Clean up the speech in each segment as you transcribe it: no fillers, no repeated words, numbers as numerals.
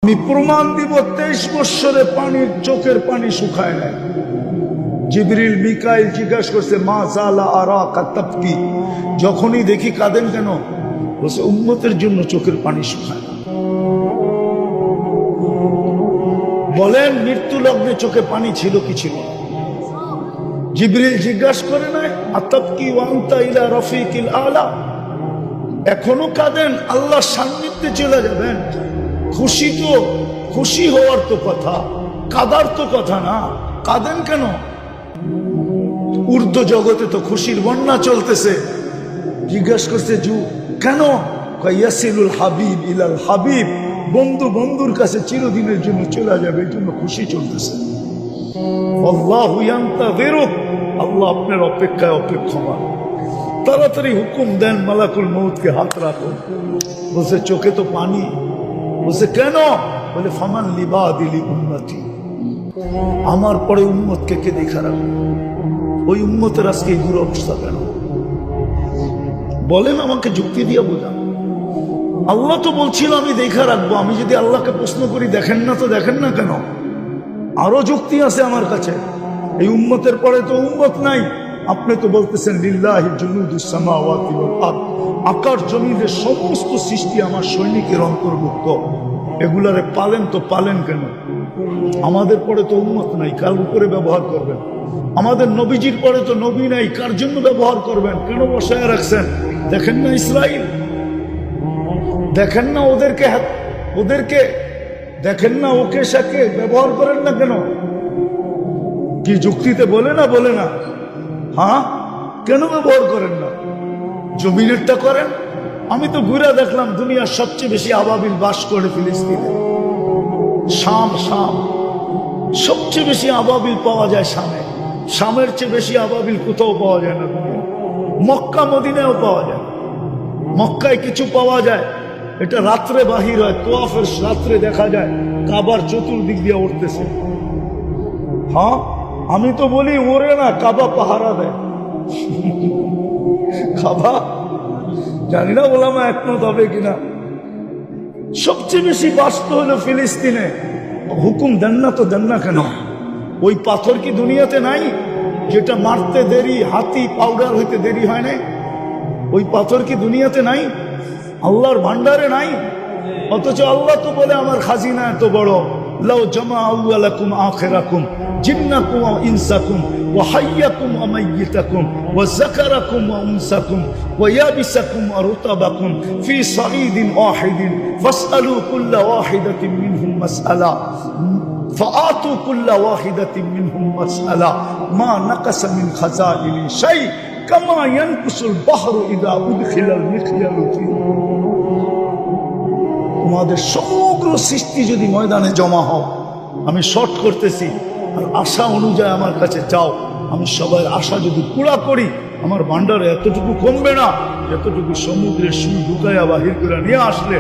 আমি প্রমাণ দিব 23 বছরে পানির চোখের পানি শুকায় নাই। জিবরিল মিকাইল জিজ্ঞাসা করছে মা জালা আরাকা তাবকি, যখনই দেখি কাঁদেন কেন? বলছে উম্মতের জন্য চোখের পানি শুকায় না। বলেন মৃত্যু লগ্নে চোখে পানি ছিল কি ছিল? জিবরিল জিজ্ঞাসা করে নাই আতাবকি ওয়া আনতা ইলা রাফিকিল আলা, এখনো কাঁদেন? আল্লাহর সান্নিধ্যে চলে যাবেন। খুশি তো খুশি হওয়ার তো কথা, কাদার তো কথা না। কাঁদেন কেন? ঊর্ধ্ব জগতে তো খুশির বন্যা চলতেছে। জিজ্ঞাসা করছে জু কেন? ইয়াসিলুল হাবিব ইলাল হাবিব, বন্ধু বন্ধুর কাছে চিরদিনের জন্য চলে যাবে, এই জন্য খুশি চলতেছে। আল্লাহু ইয়ান্তাযিরুক, আল্লাহ আপনার অপেক্ষায় অপেক্ষমান। তাড়াতাড়ি হুকুম দেন মালাকুল মউতকে হাত রাখো। বলছে চোখে তো পানি। বলছে কেন? বলে ফামান লিবাদিলি উম্মতি, আমার পরে উম্মতকে কে দেখা রাখবে? ওই উম্মতের আজকে এই দুরবস্থা কেন? বলেন আমাকে যুক্তি দিয়ে বোঝান। আল্লাহ তো বলছিল আমি দেখা রাখবো। আমি যদি আল্লাহকে প্রশ্ন করি দেখেন না, তো দেখেন না কেন? আরো যুক্তি আছে আমার কাছে। এই উম্মতের পরে তো উম্মত নাই। আপনি তো বলতেছেন লিল্লাহি জুনুদুস সামাওয়াতি ওয়াল আরদ, আকাশ জমিনের সমস্ত সৃষ্টি আমার সৈনিকের অন্তর্ভুক্ত। এগুলারে পালেন তো পালেন কেন? আমাদের পরে তো উম্মত নাই, কার উপরে ব্যবহার করবেন? আমাদের নবীজির পরে তো নবী নাই, কার জন্য ব্যবহার করবেন? কেন বসায় রাখছেন? দেখেন না ইসরাইল, দেখেন না ওদেরকে দেখেন না, ওকে সাকে ব্যবহার করেন না কেন? কি যুক্তিতে বলে না? বলে না? হ্যাঁ, কেন ব্যবহার করেন না? জমিনেরটা করেন। আমি তো ঘুরে দেখলাম দুনিয়ার সবচেয়ে বেশি আবাবিল বাস করে ফিলিস্তিনে। শাম সবচেয়ে বেশি আবাবিল পাওয়া যায় শামে। শামের চেয়ে বেশি আবাবিল কোথাও পাওয়া যায় না দুনিয়া। মক্কা মদিনায়ও পাওয়া যায়। মক্কায় কিছু পাওয়া যায়, এটা রাত্রে বাহির হয়, তোয়াফের রাত্রে দেখা যায় কাবার চতুর্দিক দিয়ে উঠতেছে। হ্যাঁ, আমি তো বলি ওরে না, কাবা পাহারা দেয়। কাবা জানি না ওলামা একমত হবে কিনা। সবচেয়ে বেশি বাস্ত হলো ফিলিস্তিনে। হুকুম দেন না তো দেন না কেন? ওই পাথর কি দুনিয়াতে নাই? যেটা মারতে দেরি, হাতি পাউডার হইতে দেরি হয় নাই, ওই পাথর কি দুনিয়াতে নাই? আল্লাহর ভান্ডারে নাই? অথচ আল্লাহ তো বলে আমার খাজিনা এত বড়, লাউ জামা আউয়ালাকুম আখিরাকুম জিন্নাকুম ওয়া ইনসাকুম ওয়া হাইয়াকুম ওয়া মাইয়িতাকুম ওয়া যাকারাকুম ওয়া উনসাকুম ওয়া ইয়াবিসাকুম ওয়া রুতাবাকুম ফি সাঈদিন ওয়াহিদিন ফাসআলু কুল্লা ওয়াহিদাতিন মিনহুম মাসআলা ফাআতু কুল্লা ওয়াহিদাতিন মিনহুম মাসআলা মা নাকাসা মিন খাজাইনি শাই কামা ইয়ানকুসুল বাহরু ইযা উদখিলাল মিখয়ালু ফি। তোমাদের সমগ্র সৃষ্টি যদি ময়দানে জমা হও, আমি শর্ট করতেছি, আর আশা অনুযায়ী আমার কাছে যাও, আমি সবার আশা যদি পুরা করি, আমার ভান্ডারে এতটুকু কমবে না যতটুকু সমুদ্রের সুই ঢুকাইয়া বাহির করে নিয়ে আসলে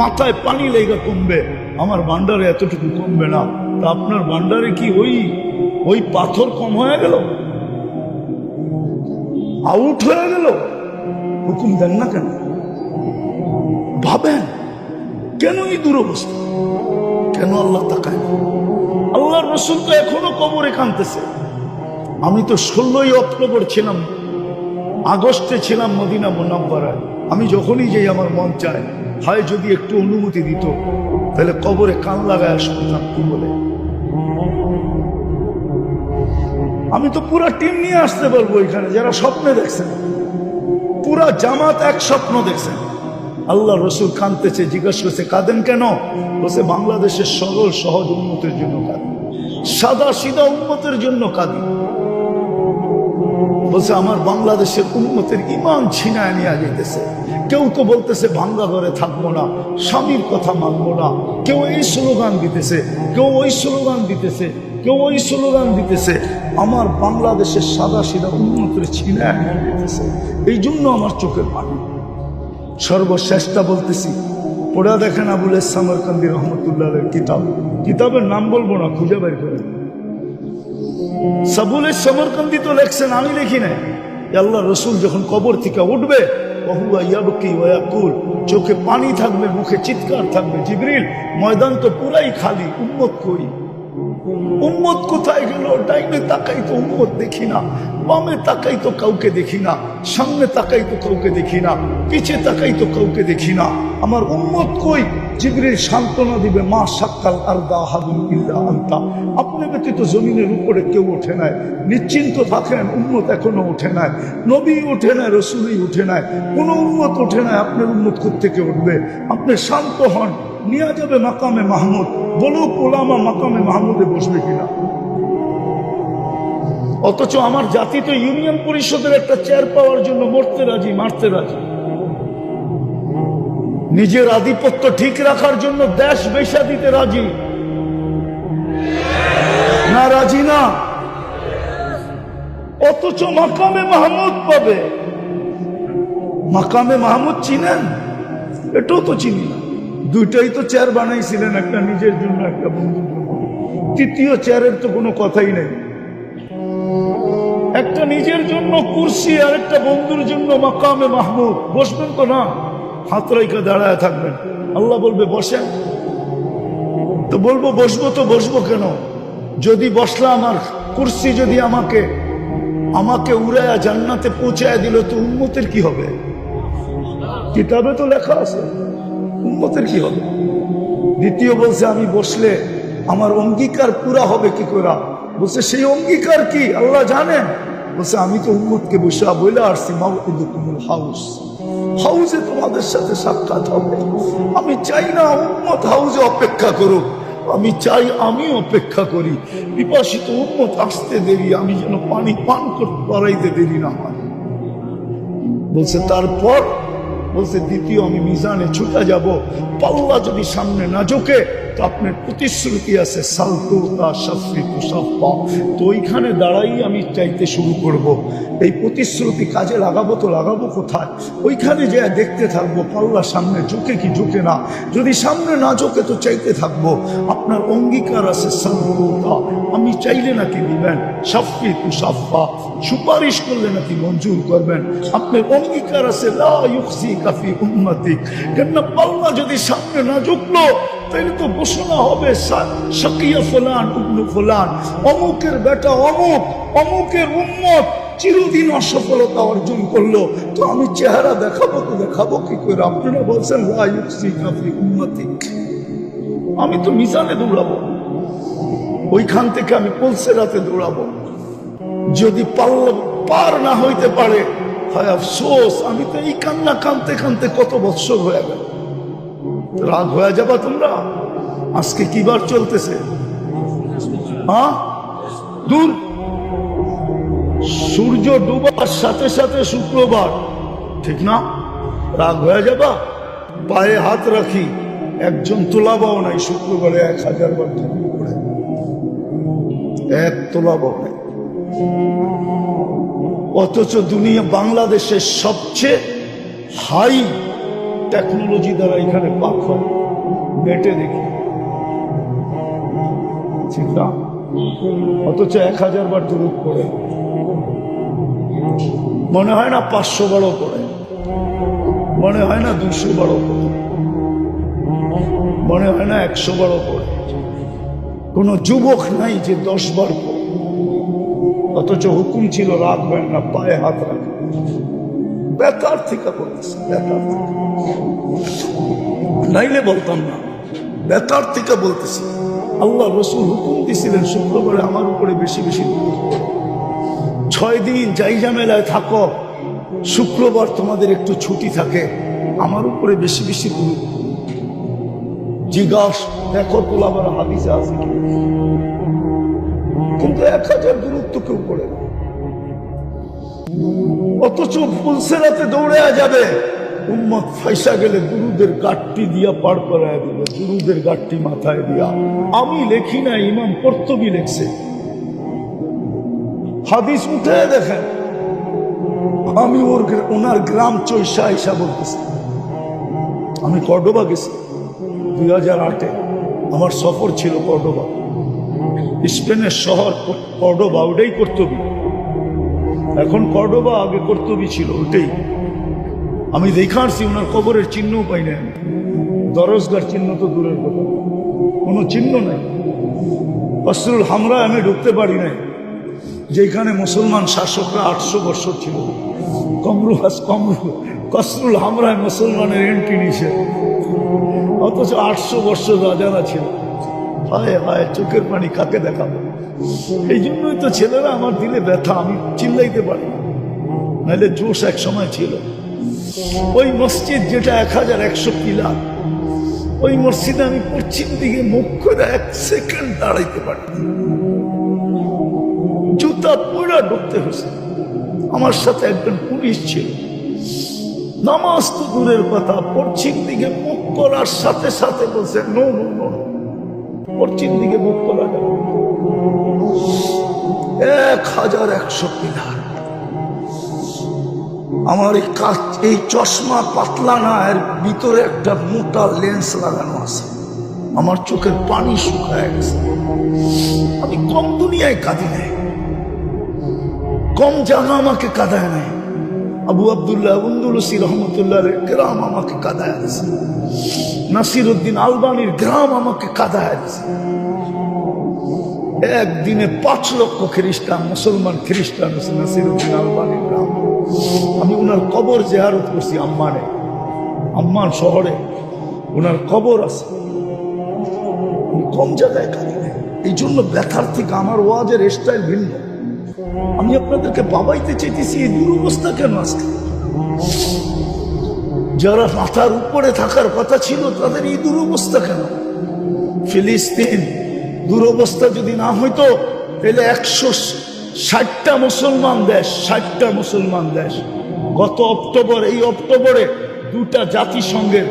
মাথায় পানি লেগে কমবে। আমার ভান্ডারে এতটুকু কমবে না। তা আপনার ভান্ডারে কি ওই পাথর কম হয়ে গেল? আউট হয়ে গেল? হুকুম দেন না কেন? ভাবেন কেন এই দুরবস্থা? কেন আল্লাহ তাকায় না? আল্লাহর রাসূল তো এখনো কবরে কাঁদতেছে। আমি তো 16ই অক্টোবর ছিলাম, আগস্টে ছিলাম মদিনা মুনাওয়ারায়। আমি যখনই যাই আমার মন চায়, হয় যদি একটু অনুমতি দিত তাহলে কবরে কান লাগায় শুনতাম কি বলে। আমি তো পুরা টিম নিয়ে আসতে পারবো এখানে, যারা স্বপ্নে দেখছেন, পুরা জামাত এক স্বপ্ন দেখছেন। আল্লাহ রসুল কাঁদতেছে। জিজ্ঞাসা করছে কাঁদেন কেন? বলছে বাংলাদেশের সরল সহজ উন্মতের জন্য কাঁদি, সাদা সিধা উন্মতের জন্য কাঁদি। বলছে আমার বাংলাদেশের উন্মতের ইমান ছিনায় নিয়ে যেতেছে। কেউ তো বলতেছে ভাঙ্গা ঘরে থাকবো না, স্বামীর কথা মানবো না। কেউ এই স্লোগান দিতেছে, কেউ ওই স্লোগান দিতেছে, কেউ ওই স্লোগান দিতেছে। আমার বাংলাদেশের সাদা সিধা উন্মতের ছিনায় নিয়ে যেতেছে। এই জন্য আমার চোখের পানি। সর্বশ্রেষ্ঠটা বলতেছি, পড়া দেখেন আবুল সামরকান্দি রহমতুল্লাহের কিতাব। কিতাবের নাম বলবো না, খুঁজে বের করে। আবুল সামরকান্দি তো লেখছেন, আমি লিখি নাই। আল্লাহ রসুল যখন কবর থেকে উঠবে ওহুয়া ইয়াবকি ওয়া ইয়াকুল, চোখে পানি থাকবে, মুখে চিৎকার থাকবে, জিবরিল ময়দান তো পুরাই খালি, উম্মত কই? উম্মত কোথায় গেল? ডাইনে তাকাই তো উম্মত দেখি না, বামে তাকাই তো কাউকে দেখি না, সামনে তাকাই তো কাউকে দেখি না, পিছে তাকাই তো কাউকে দেখি না। আমার উম্মত কই? জিবরিল সান্ত্বনা দিবে, মা সাক্কাল আরদা আহাদুন ইল্লা আনতা, আপনি ব্যতীত জমিনের উপরে কেউ ওঠে নাই, নিশ্চিন্ত থাকেন, উম্মত এখনো ওঠে নাই, নবী ওঠে নাই, রসুলই উঠে নাই, কোন উম্মত ওঠে নাই, আপনার উম্মত কোত্থেকে উঠবে? আপনি শান্ত হন, নিয়ে যাবে মাকামে মাহমুদ, বলুক ওলামা মাকামে মাহমুদে বসবে কিনা। অথচ আমার জাতি তো ইউনিয়ন পরিষদের একটা চেয়ার পাওয়ার জন্য মরতে রাজি, মারতে রাজি, নিজের আধিপত্য ঠিক রাখার জন্য দেশ বেচা দিতে রাজি না? রাজি না? অথচ মাকামে মাহমুদ পাবে। মাকামে মাহমুদ চিনেন? এটাও তো চিনি না। দুইটাই তো চেয়ার বানাইছিলেন, একটা নিজের জন্য, একটা বন্ধুর জন্য। তৃতীয় চেয়ারের তো কোনো কথাই নেই। একটা নিজের জন্য কুরসি আর একটা বন্ধুর জন্য মাকামে মাহমুদ। বসবেন তো না, হাত রাইখা দাঁড়ায় থাকবেন। আল্লাহ বলবে বসেন, তো বলবো বসবো, তো বসবো কেন? যদি বসলাম আর কুরসি যদি আমাকে উড়ায়া জান্নাতে পৌঁছায় দিল, তো উম্মতের কি হবে? কিতাবে তো লেখা আছে, উম্মতের কি হবে? দ্বিতীয় বলছে আমি বসলে আমার অঙ্গীকার পুরা হবে কি করে? বলছে সেই অঙ্গীকার কি আল্লাহ জানেন? বলছে আমি তো উম্মতকে বসে বলে আসছি, মাউইদুকুমুল হাউস, হাউসে তোমাদের সাথে সাক্ষাৎ হবে। আমি চাই না উম্মত হাউসে অপেক্ষা করুক, আমি চাই আমি অপেক্ষা করি। পিপাসিত উম্মত আসতে দেরি, আমি যেন পানি পান করতে পারাইতে দেরি না হয়। বলছে তারপর, বলছে দ্বিতীয় আমি মিজানে ছুটে যাব, পাল্লা যদি সামনে না ঝোঁকে তো আপনার প্রতিশ্রুতি আছে সালতু তা শাফিতু সাফা, তো ওইখানে দাঁড়াই আমি চাইতে শুরু করব। এই প্রতিশ্রুতি কাজে লাগাবো তো লাগাবো কোথায়? ওইখানে যে দেখতে থাকবো পাল্লা সামনে ঝোঁকে কি ঝোঁকে না। যদি সামনে না ঝোঁকে তো চাইতে থাকবো। আপনার অঙ্গীকার আছে সালতু তা, আমি চাইলে নাকি দিবেন, শাফিতু সাফা, সুপারিশ করলে নাকি মঞ্জুর করবেন। আপনার অঙ্গীকার আছে লা ইউখজি কাফি উম্মতিক, কেন পাল্লা যদি সামনে না ঝুঁকলো তাইলে তো ঘোষণা হবে শাকিয়া ফুলান ইবনু ফুলান, অমুকের বেটা অমুক, অমুকের উম্মত চিরদিন অসফলতা অর্জন করলো। তো আমি চেহারা দেখাবো তো দেখাবো কি করে? আপনারা বলছেন লা ইউখজি কাফি উম্মতিক, আমি তো মিজানে দৌড়াবো, ওইখান থেকে আমি পুলসেরাতে দৌড়াবো। যদি পাল্লা পার না হইতে পারে, হয় আফসোস, আমি তো এই কান্না কানতে কানতে কত বৎসর হয়ে গেল। রাগ হয়ে যাবা তোমরা? আজকে কি বার চলতেছে? হ্যাঁ, দূর, সূর্য ডুবার সাথে সাথে শুক্রবার, ঠিক না? রাগ হয়ে যাবা? পায়ে হাত রাখি, একজন তোলাবাও নাই শুক্রবারে 1000 বার করে, এক তোলাবাও নাই। অথচ দুনিয়া বাংলাদেশের সবচেয়ে হাই টেকনোলজি দ্বারা এখানে পাক হয়, নেটে দেখি, ঠিক না? অথচ 1000 বার দুরূদ পড়ে, মনে হয় না 500 বারও পড়ে, মনে হয় না 200 বারও পড়ে, মনে হয় না 100 বারও পড়ে। কোন যুবক নাই যে 10 বার পড়ে। অথচ হুকুম ছিল রাখবেন না, পায়ে হাত রাখবেন। বেকার থেকে বলতেছে, বেকার থেকে, নাইলে বলতাম না, বেকার থেকে বলতেছি। আল্লাহ রসুল হুকুম দিছিলেন শুক্রবারে আমার উপরে বেশি বেশি দুরূদ পড়ো। 6 দিন যাই ঝামেলায় থাকো, শুক্রবার তোমাদের একটু ছুটি থাকে, আমার উপরে বেশি বেশি দুরূদ পড়ো। জিজ্ঞাস দেখো তোলাবার হাদিসে আছে কি? কিন্তু 1000 দুরূদ তো কেউ পড়ে না। অথচ পুলসেরাতে দৌড়ে যাবে, উম্মত ফাইসা গেলে দুরুদের গাঠটি দিয়া পার করায় দিবে, দুরুদের গাঠটি মাথায় দিয়া। আমি লেখি না, ইমাম কর্তুবী লেখছে, হাদিস উঠে দেখেন। আমি ওনার গ্রাম চৈশা আইসা বলতেছি, আমি কর্ডোবা গেছি 2008-এ, আমার সফর ছিল কর্ডোবা, স্পেনের শহর কর্ডোবা, ওটাই কর্তুবী। এখন কর্ডোবা, আগে কর্তুবী ছিল, ওটাই। আমি দেখা আসছি, ওনার কবরের চিহ্নও পাই না। দরজগার চিহ্ন তো দূরের কথা, কোনো চিহ্ন নাই। কসরুল হামরা আমি ঢুকতে পারি নাই, যেখানে মুসলমান শাসকরা 800 বছর ছিল। কসরুল হামরায় মুসলমানের এন্ট্রি নিষেধ, অথচ 800 বছর রাজারা ছিল। হায় হায়, চোখের পানি কাকে দেখাবো? এই জন্যই তো ছেলেরা আমার দিলে ব্যথা, আমি চিল্লাইতে পারি না, নাহলে জোশ এক সময় ছিল। ওই মসজিদ যেটা 1100 পিলার, ওই মসজিদে আমি পশ্চিম দিকে মুখ করে 1 সেকেন্ড দাঁড়াইতে পারি, জুতা পুরা ঢুকতে হয়েছে। আমার সাথে একজন পুলিশ ছিল, নামাজ তো দূরের কথা, পশ্চিম দিকে মুখ করার সাথে সাথে বলছে নো নো নো, পশ্চিম দিকে মুখ করা যাবে। 1100 পিলার। আমার এই চশমা পাতলা না, এর ভিতরে একটা মোটা লেন্স লাগানো আছে। আমার চোখের পানি শুকায় গেছে। আমি কম দুনিয়ায় কাঁদি নাই, কম জায়গা আমাকে কাঁদায় নাই। আবু আবদুল্লাহ উন্দুলসি রহমতুল্লাহ গ্রাম আমাকে কাঁদায় দিয়েছে, নাসির উদ্দিন আলবানির গ্রাম আমাকে কাঁদায় দিয়েছে। একদিনে 5 লক্ষ খ্রিস্টান, মুসলমান খ্রিস্টান হচ্ছে নাসির উদ্দিন আলবানির গ্রাম। আমি ওনার কবর জিয়ারত করছি আম্মান শহরে, ওনার কবর আছে। আমি কম জায়গায় কাঁদি নাই, এই জন্য ব্যথার থেকে আমার ওয়াজের স্টাইল ভিন্ন। আমি আপনাদেরকে বাবাইতে চাইতেছি, এই দুরবস্থা কেন আসছে? যারা মাথার উপরে থাকার কথা ছিল তাদের এই দুরবস্থা কেন? ফিলিস্তিন দুরবস্থা যদি না হইতো, তাহলে 160টা মুসলমান দেশ, 60টা মুসলমান দেশ। গত এই অক্টোবরে 2টা জাতিসংঘের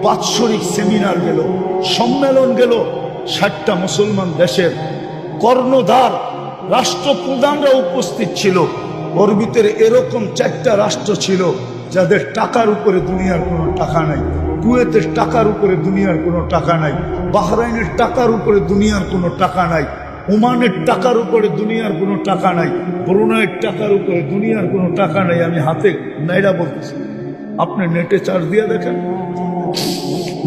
বাৎসরিক সেমিনার গেল, সম্মেলন গেল। 60টা মুসলমান দেশের কর্ণধার রাষ্ট্রপ্রধানরা উপস্থিত ছিল। ওর ভিতরে এরকম 4টা রাষ্ট্র ছিল যাদের টাকার উপরে দুনিয়ার কোনো টাকা নাই। কুয়েতের টাকার উপরে দুনিয়ার কোনো টাকা নাই, বাহরাইনের টাকার উপরে দুনিয়ার কোনো টাকা নাই, ওমানের টাকার উপরে দুনিয়ার কোনো টাকা নাই, ব্রুনাইয়ের টাকার উপরে দুনিয়ার কোনো টাকা নাই। আমি হাতে নাইরা বলতেছি, আপনি নেটে চার্জ দিয়ে দেখেন,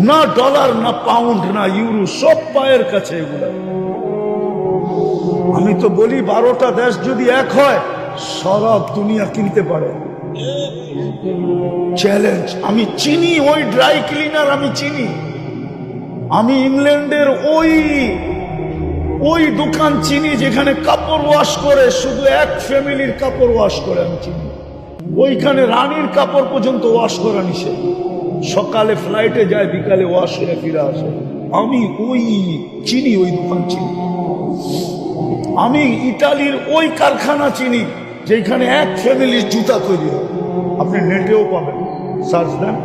না ডলার, না পাউন্ড, না ইউরো, সব পায়ের কাছে এগুলা। আমি তো বলি 12টা দেশ যদি এক হয়, সারা দুনিয়া কিনতে পারে। চ্যালেঞ্জ। আমি চিনি ওই ড্রাই ক্লিনার, আমি চিনি। আমি ইংল্যান্ডের ওই দোকান চিনি যেখানে কাপড় ওয়াশ করে, শুধু এক ফ্যামিলির কাপড় ওয়াশ করে আমি চিনি। ওইখানে রানীর কাপড় পর্যন্ত ওয়াশ করা নিষেধ। সকালে ফ্লাইটে যায়, বিকালে ওয়াশ করে ফিরে আসে। আমি চিনি, ওই দোকান চিনি। আমি ইতালির ওই কারখানা চিনি যেখানে এক ফ্যামিলির জুতা তৈরি হয়। আপনি নেটেও পাবেন, সার্চ দেন।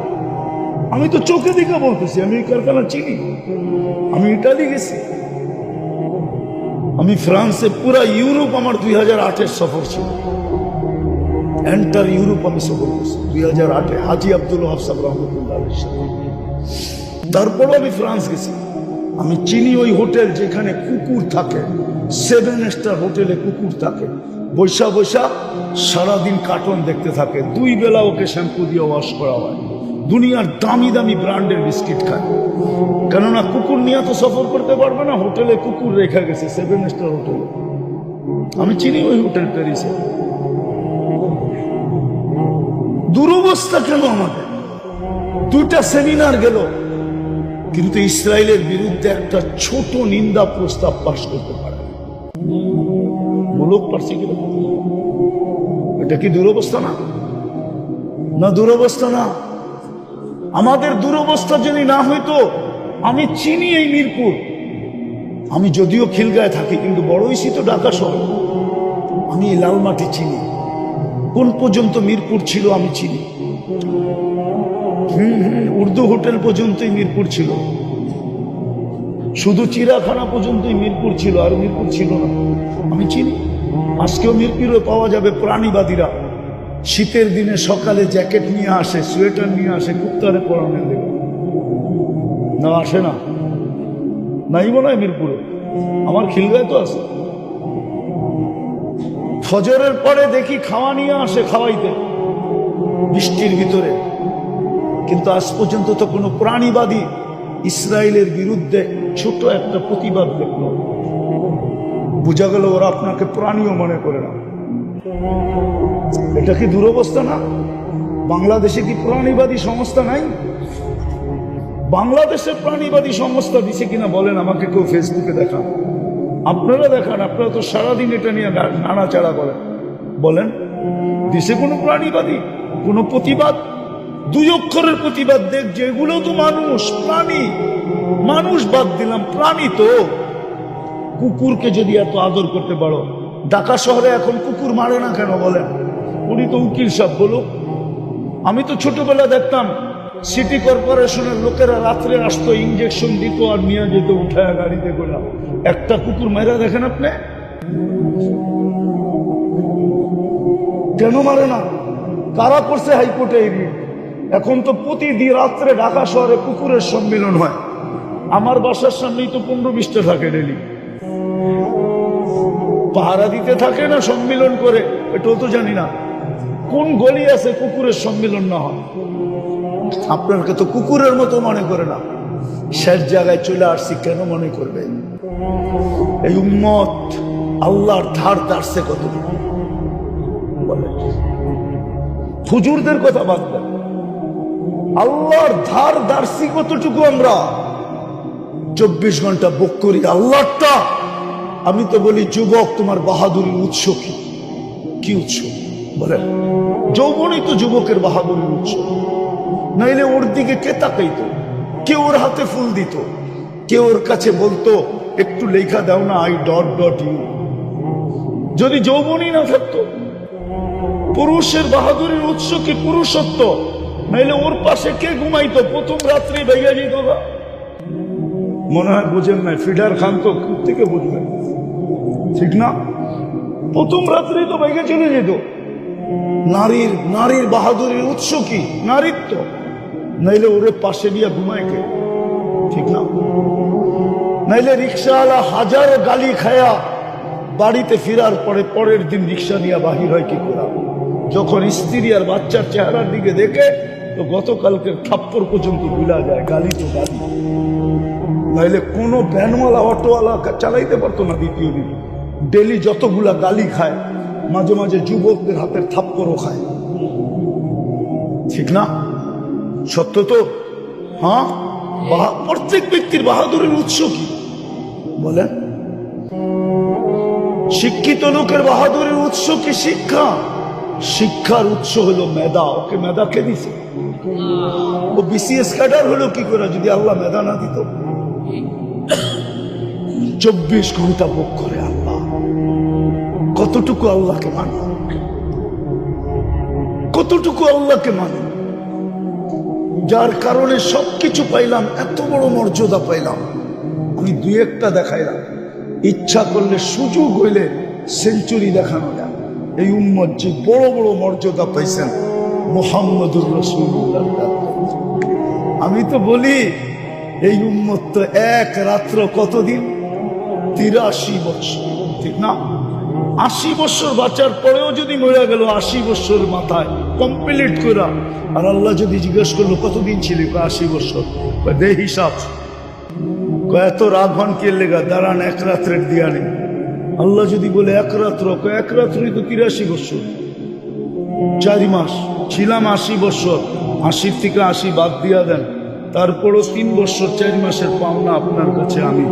আমি তো চোখে দিকে বলতেছি, আমি এই কারখানা চিনি। আমি ইটালি গেছি, আমি ফ্রান্সে, পুরা ইউরোপ আমার 2008-এর সফর ছিল। এন্টার ইউরোপ আমি সফর করছি 2008-এ, হাজি আব্দুল ওয়াহাব সাহেব রহমতুল্লাহর সাথে। তারপরও আমি ফ্রান্স গেছি। আমি চিনি ওই হোটেল যেখানে কুকুর থাকে, 7 স্টার হোটেলে কুকুর থাকে, বৈশা সারাদিন কার্টুন দেখতে থাকে। 2 বেলা ওকে শ্যাম্পু দিয়ে ওয়াশ করা হয়। দুনিয়ার দামি দামি ব্র্যান্ডের বিস্কিট খায়, কেননা কুকুর নিয়ে তো সফর করতে পারবে না। হোটেলে কুকুর রেখা গেছে, 7 স্টার হোটেলে। আমি চিনি ওই হোটেল প্যারিসে। দুরবস্থা কেন আমাদের? 2টা সেমিনার গেল, কিন্তু ইসরায়েলের বিরুদ্ধে একটা ছোট নিন্দা প্রস্তাব পাশ করতে পারে। বলুক পারছি কিনা? এটা কি দুরবস্থা না? না দুরবস্থা না? আমাদের দুরবস্থা যদি না হইতো, আমি চিনি এই মিরপুর। আমি যদিও খিলগায় থাকি, কিন্তু বড় হইছি তো ঢাকা শহর। আমি এই লালমাটি চিনি, কোন পর্যন্ত মিরপুর ছিল আমি চিনি। উর্দু হোটেল পর্যন্তই মিরপুর ছিল, শুধু চিড়াখানা পর্যন্তই মিরপুর ছিল, আর মিরপুর ছিল না। আমি চিনি। আজকেও মিরপুরে পাওয়া যাবে প্রাণীবাদীরা শীতের দিনে সকালে জ্যাকেট নিয়ে আসে, সোয়েটার নিয়ে আসে কুত্তারে পরানোর লেগে। না আসে না? নাই মনে হয় মিরপুরে, আমার খিলগায় তো আছে। ফজরের পরে দেখি খাওয়া নিয়ে আসে, খাওয়াইতে বৃষ্টির ভিতরে। কিন্তু আজ পর্যন্ত তো কোনো প্রাণীবাদী ইসরায়েলের বিরুদ্ধে ছোট একটা প্রতিবাদ দেখলো, বোঝা গেল ওরা আপনাকে প্রাণীও মনে করে না। এটা কি দুরবস্থা না? বাংলাদেশে কি প্রাণীবাদী সংস্থা নাই? বাংলাদেশে প্রাণীবাদী সংস্থা দিছে কিনা বলেন আমাকে, কেউ ফেসবুকে দেখান, আপনারা দেখান। আপনারা তো সারাদিন এটা নিয়ে নাড়াচাড়া করেন, বলেন দেশে কোনো প্রাণীবাদী কোনো প্রতিবাদ? দুই অক্ষরের প্রতিবাদ দেখ, যেগুলো তো মানুষ, প্রাণী। মানুষ বাদ দিলাম, প্রাণী তো। কুকুরকে যদি এত আদর করতে পারো, ঢাকা শহরে এখন কুকুর মারে না কেন বলেন? উনি তো উকিল সাহেব, বলুক। আমি তো ছোটবেলা দেখতাম সিটি কর্পোরেশনের লোকেরা রাত্রে আসতো, ইঞ্জেকশন দিত আর নিয়ে যেত উঠায় গাড়িতে করে। একটা কুকুর মেরা দেখেন আপনি? কেন মারে না? কারা করছে হাইকোর্টে এই রিট? এখন তো প্রতিদিন রাত্রে ঢাকা শহরে কুকুরের সম্মেলন হয়। আমার বাসার সামনেই তো 15-20টা থাকে ডেলি, পাহারা দিতে থাকে না সম্মেলন করে। এটাও তো জানি না কোন গলি আছে কুকুরের সম্মেলন না হয়। আপনাকে তো কুকুরের মতো মনে করে না, শেষ জায়গায় চলে আসছি কেন মনে করবে? এই উম্মত আল্লাহর ধার ধারছে কতটুকু বলে? হুজুরদের কথা বাদ দেন, আল্লাহর ধার ধারছি কতটুকু? আমরা 24 ঘন্টা বুক করি আল্লাহটা। আমি তো বলি যুবক, তোমার বাহাদুরির উৎস কি? কি উৎস বলেন? যৌবনই তো যুবকের বাহাদুরির উৎস। নাইলে ওর দিকে কে তাকাইত? কে ওর হাতে ফুল দিত? কে ওর কাছে বলতো একটু লেখা দাও না, I.U? যদি যৌবনই না থাকতো। পুরুষের বাহাদুরির উৎস কি পুরুষত্ব, নাইলে ওর পাশে কে ঘুমাইতো? প্রথম রাত্রে ভেঙে যেত। মনে হয় বুঝেন নাই, ফিডার খান তো থেকে বুঝবেন, ঠিক না? প্রথম রাত্রে তো ভেঙে চলে যেত। নারীর বাহাদুরির উৎস কি? নারীত্ব, নাইলে ওরে পাশে নিয়ে ঘুমায় কে? ঠিক না? নাইলে রিক্সাওয়ালা হাজার গালি খায়া বাড়িতে ফেরার পরে পরের দিন রিক্সা নিয়ে বাহির হয় কি করে? যখন স্ত্রী আর বাচ্চার চেহারার দিকে দেখে তো গতকালকের থাপ্পড় পর্যন্ত ভুলা যায়। গালি তো গালি, নাইলে কোনো ভ্যানওয়ালা অটোওয়ালা চালাইতে পারতো না দ্বিতীয় দিন। ডেলি যতগুলা গালি খায়, মাঝে মাঝে যুবকদের হাতের থাপ্পড়ও খায়, ঠিক না? সত্য তো? হ্যাঁ, প্রত্যেক ব্যক্তির বাহাদুরের উৎস কি বলেন? শিক্ষিত লোকের বাহাদুরের উৎস কি? শিক্ষা। শিক্ষার উৎস হলো মেধা। ওকে মেধা কে দিছে? ও BCS ক্যাডার হলো কি করে যদি আল্লাহ মেধা না দিত? 24 ঘন্টা ভোগ করে আল্লাহ। কতটুকু আল্লাহকে মানে? কতটুকু আল্লাহকে মানে? যার কারণে সবকিছু পাইলাম, এত বড় মর্যাদা পাইলাম। আমি দুই একটা দেখাইলাম, ইচ্ছা করলে সুযোগ হইলে সেঞ্চুরি দেখানো যায়। এই উম্মত যে বড় বড় মর্যাদা পাইছেন মুহাম্মদুর রাসূলুল্লাহ। আমি তো বলি এই উম্মত তো এক রাত্র কতদিন? 83 বছর, ঠিক না? 80 বছর বাঁচার পরেও যদি মরে গেল 80 বছর মাথায় কমপ্লিট করা, আর আল্লাহ যদি জিজ্ঞেস করলো কতদিন ছিল, 80 বছর, দে হিসাব। এত রাত ভান কে লেগা? দাঁড়ান, এক রাত্রের দিয়া নেই। আল্লাহ যদি বলে এক রাত্র, এক রাত্রই তো 83 বছর, 4 মাস ছিলাম 80 বছর। 80 থেকে 80 বাদ দিয়া দেন, তারপরও 3 বছর 4 মাসের পাওনা আপনার কাছে আমি।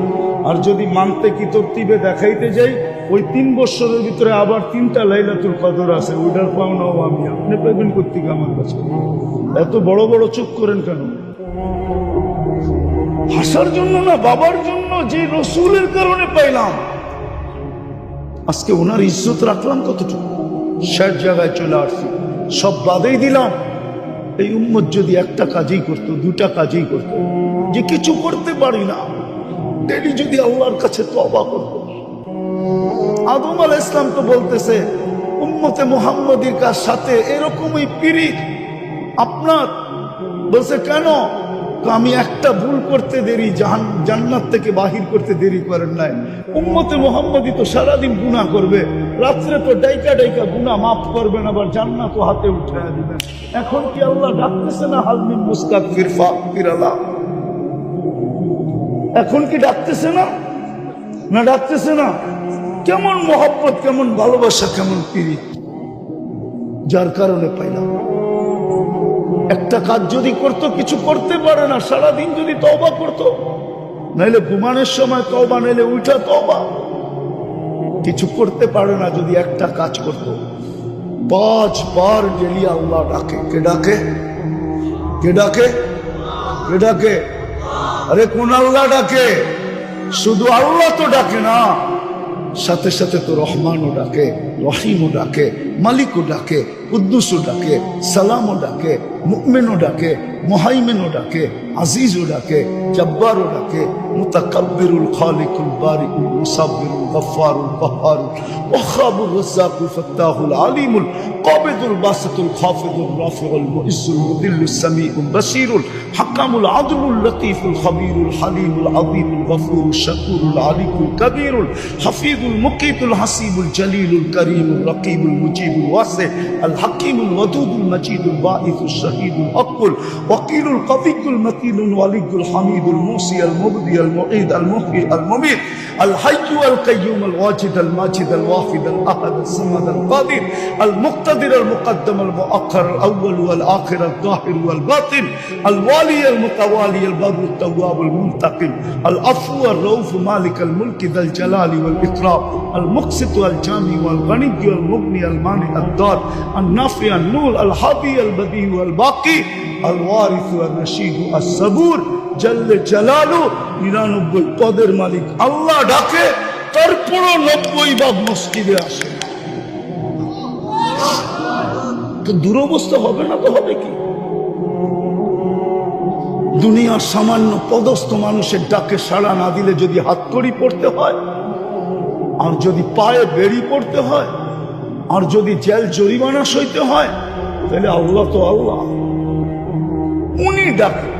আর যদি মানতে কি তরতিবে দেখাইতে যাই, ওই 3 বছরের ভিতরে আবার 3টা লাইলাতুল কদর আছে, ওইটার পাওনাও আমি। আপনি পাইবেন কোত্থেকে আমার কাছে? এত বড় বড় চুপ করেন কেন? হাসার জন্য না, বাবার জন্য, যে রসুলের কারণে পাইলাম। আজকে ওনার ইজ্জত রাখলাম কতটুকু? শেষ জায়গায় চলে আসছি, সব বাদেই দিলাম। এই উম্মত যদি একটা কাজই করতো, 2টা কাজই করতো, যে কিছু করতে পারি না, ডেলি যদি আল্লাহর কাছে তওবা করতো। আদম আলাইহিস সালাম তো বলতেছে উম্মতে মুহাম্মাদির সাথে এরকমই পিরিত আপনার। বলছে কেন? আমি একটা ভুল করতে দেরি জান্নাত থেকে বাহির করতে দেরি করেন নাই। উম্মতে মুহাম্মাদি তো সারাদিন গুনাহ করবে, রাত্রে তো ডাইকা ডাইকা গুনাহ মাফ করবেন, আবার জান্নাত হাতে উঠায়া দিবেন। এখন কি আল্লাহ ডাকতেছে না হালমিন মুস্তাগফির ফাগফির আল্লাহ? এখন কি ডাকতেছে না? না ডাকতেছে না? কেমন মহব্বত, কেমন ভালোবাসা, কেমন পীড়িত, যার কারণে পাইলাম। একটা কাজ যদি করতো, কিছু করতে পারে না, সারাদিন যদি তওবা করতো, নাইলে ঘুমানোর সময় তওবা, নাইলে উঠা তওবা, কিছু করতে পারে না যদি একটা কাজ করতো। 5 বার ডেলি আল্লাহ ডাকে। কে ডাকে? কে ডাকে? কে ডাকে? আরে কোন আল্লাহ ডাকে? শুধু আল্লাহ তো ডাকে না, সাথে সাথে তো রহমানও ডাকে, রহিমও ডাকে, মালিকও ডাকে, কুদ্দুসও ডাকে, সালামও ডাকে, মুমিনও ডাকে, মুহাইমিনও ডাকে, আজিজও ডাকে, জব্বারও ডাকে, মুতাকাব্বিরুল খালিকুল বারিকুল মুসাব্বিরুল গফফারুল কহ্হারুল ওয়াহাবুর রাজ্জাকুল ফাত্তাহুল আলিমুল কাবিদুল বাসিতুল খাফিদুর রাফিউল মুইজ্জুল মুদিল্লুস সামিউল বাসীরুল হাকামুল আদলুল লতীফুল খবীরুল হালিমুল আযীমুল গফুরুল শাকুরুল আলিকুল কবীরুল হাফিজুল মুকিতুল হাসিবুল জলিলুল করিমুল রকিবুল মুজিবুল ওয়াসি আল হাকিমুল ওয়াদুদুল মজিদুল বাঈসুল শহীদুল হকুল ওয়াকিলুল কবিকুল মতিনুল ওয়ালিকুল হামিদুল মুসি আল মুবদি আল মুঈদ আল মুহয়ি আল মুমীত আল হাইয়্যু আল কাইয়্যুম আল ওয়াজিদ আল মাজিদ আল ওয়াহিদ আল আহাদ আল সামাদ আল কাদির আল মুক্তাদির আল মুকদ্দম আল মুআখ্খার আল আউয়াল ওয়াল আখির আল যাহির ওয়াল বাতিন আল ওয়ালি আল মুতাওয়ালি আল বারু আল তাওয়াব আল মুনতাকিম আল আফু আল রাউফ মালিক আল মুলক যাল জালালি ওয়াল ইকরাম আল মুকসিত আল জামি ওয়াল গনি আল মুগনি আল মানি আল দার আল নাফি আল নূর আল হাদি আল বদি ওয়াল বাকি আল ওয়ারিস ওয়াল রশিদ আল সাবুর জল্লে জালালু 99 পদের মালিক আল্লাহ ডাকে, তারপরও 90 ভাগ মসজিদে আসে। তো দুরবস্থা হবে না তো হবে কি? দুনিয়ার সামান্য পদস্থ মানুষের ডাকে সাড়া না দিলে যদি হাতকড়ি পড়তে হয়, আর যদি পায়ে বেড়ি পড়তে হয়, আর যদি জেল জরিমানা সইতে হয়, তাহলে আল্লাহ তো আল্লাহ, উনি ডাকে।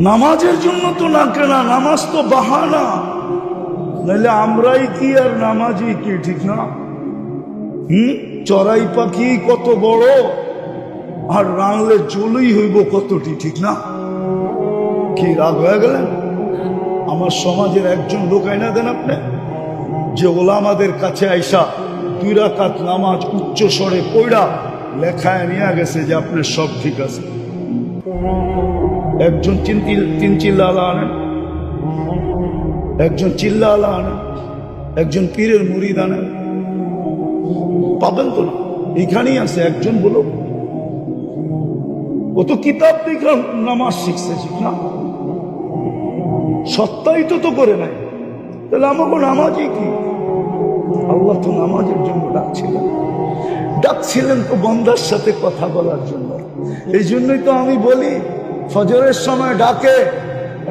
নামাজের জন্য তো ডাকে না, নামাজ তো বাহানা, নাহলে আমরাই কি আর নামাজি কি, ঠিক না? চড়াই পাখি কত বড়, আর রানলে জলই হইব কতটি, ঠিক না? কি রাগ হয়ে গেলেন? আমার সমাজের একজন লোক আইনা দেন আপনি, যে ওলামাদের কাছে আইসা 2 রাকাত নামাজ উচ্চ স্বরে পড়া লেখায় নিয়ে গেছে যে আপনার সব ঠিক আছে। একজন 3 চিল্লা আলা আনেন, একজন চিল্লা আলা আনেন, একজন পীরের মুরিদ আনেন, পাবেন তো না? এখানেই আছে একজন, বলো। ও তো কিতাব দেখে নামাজ শিখছে, ঠিক না? সত্যায়িত তো করে নাই, তাহলে আমাকে নামাজই কি? আল্লাহ তো নামাজের জন্য ডাকছিলেন তো বন্দার সাথে কথা বলার জন্য। এই জন্যই তো আমি বলি, ফজরের সময় ডাকে,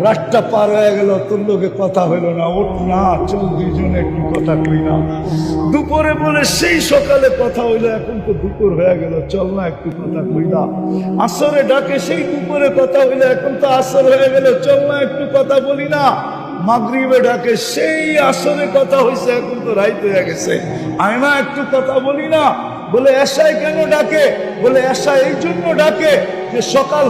রাতটা পার হয়ে গেল, তোর লোকে কথা হইল না, ওঠ না, চল 2 জনে একটু কথা কই না। দুপুরে বলে সেই সকালে কথা হইলো, এখন তো দুপুর হয়ে গেল, চল না একটু কথা কই না। আসরে ডাকে, সেই দুপুরে কথা হইলো, এখন তো আসর হয়ে গেল, চল না একটু কথা বলি না। মাগরিবে ডাকে, সেই আসরে কথা হয়েছে, এখন তো রাত হয়ে গেছে, আয় না একটু কথা বলি না। বলে এশায় কেন ডাকে? বলে এশা এই জন্য ডাকে যে সকাল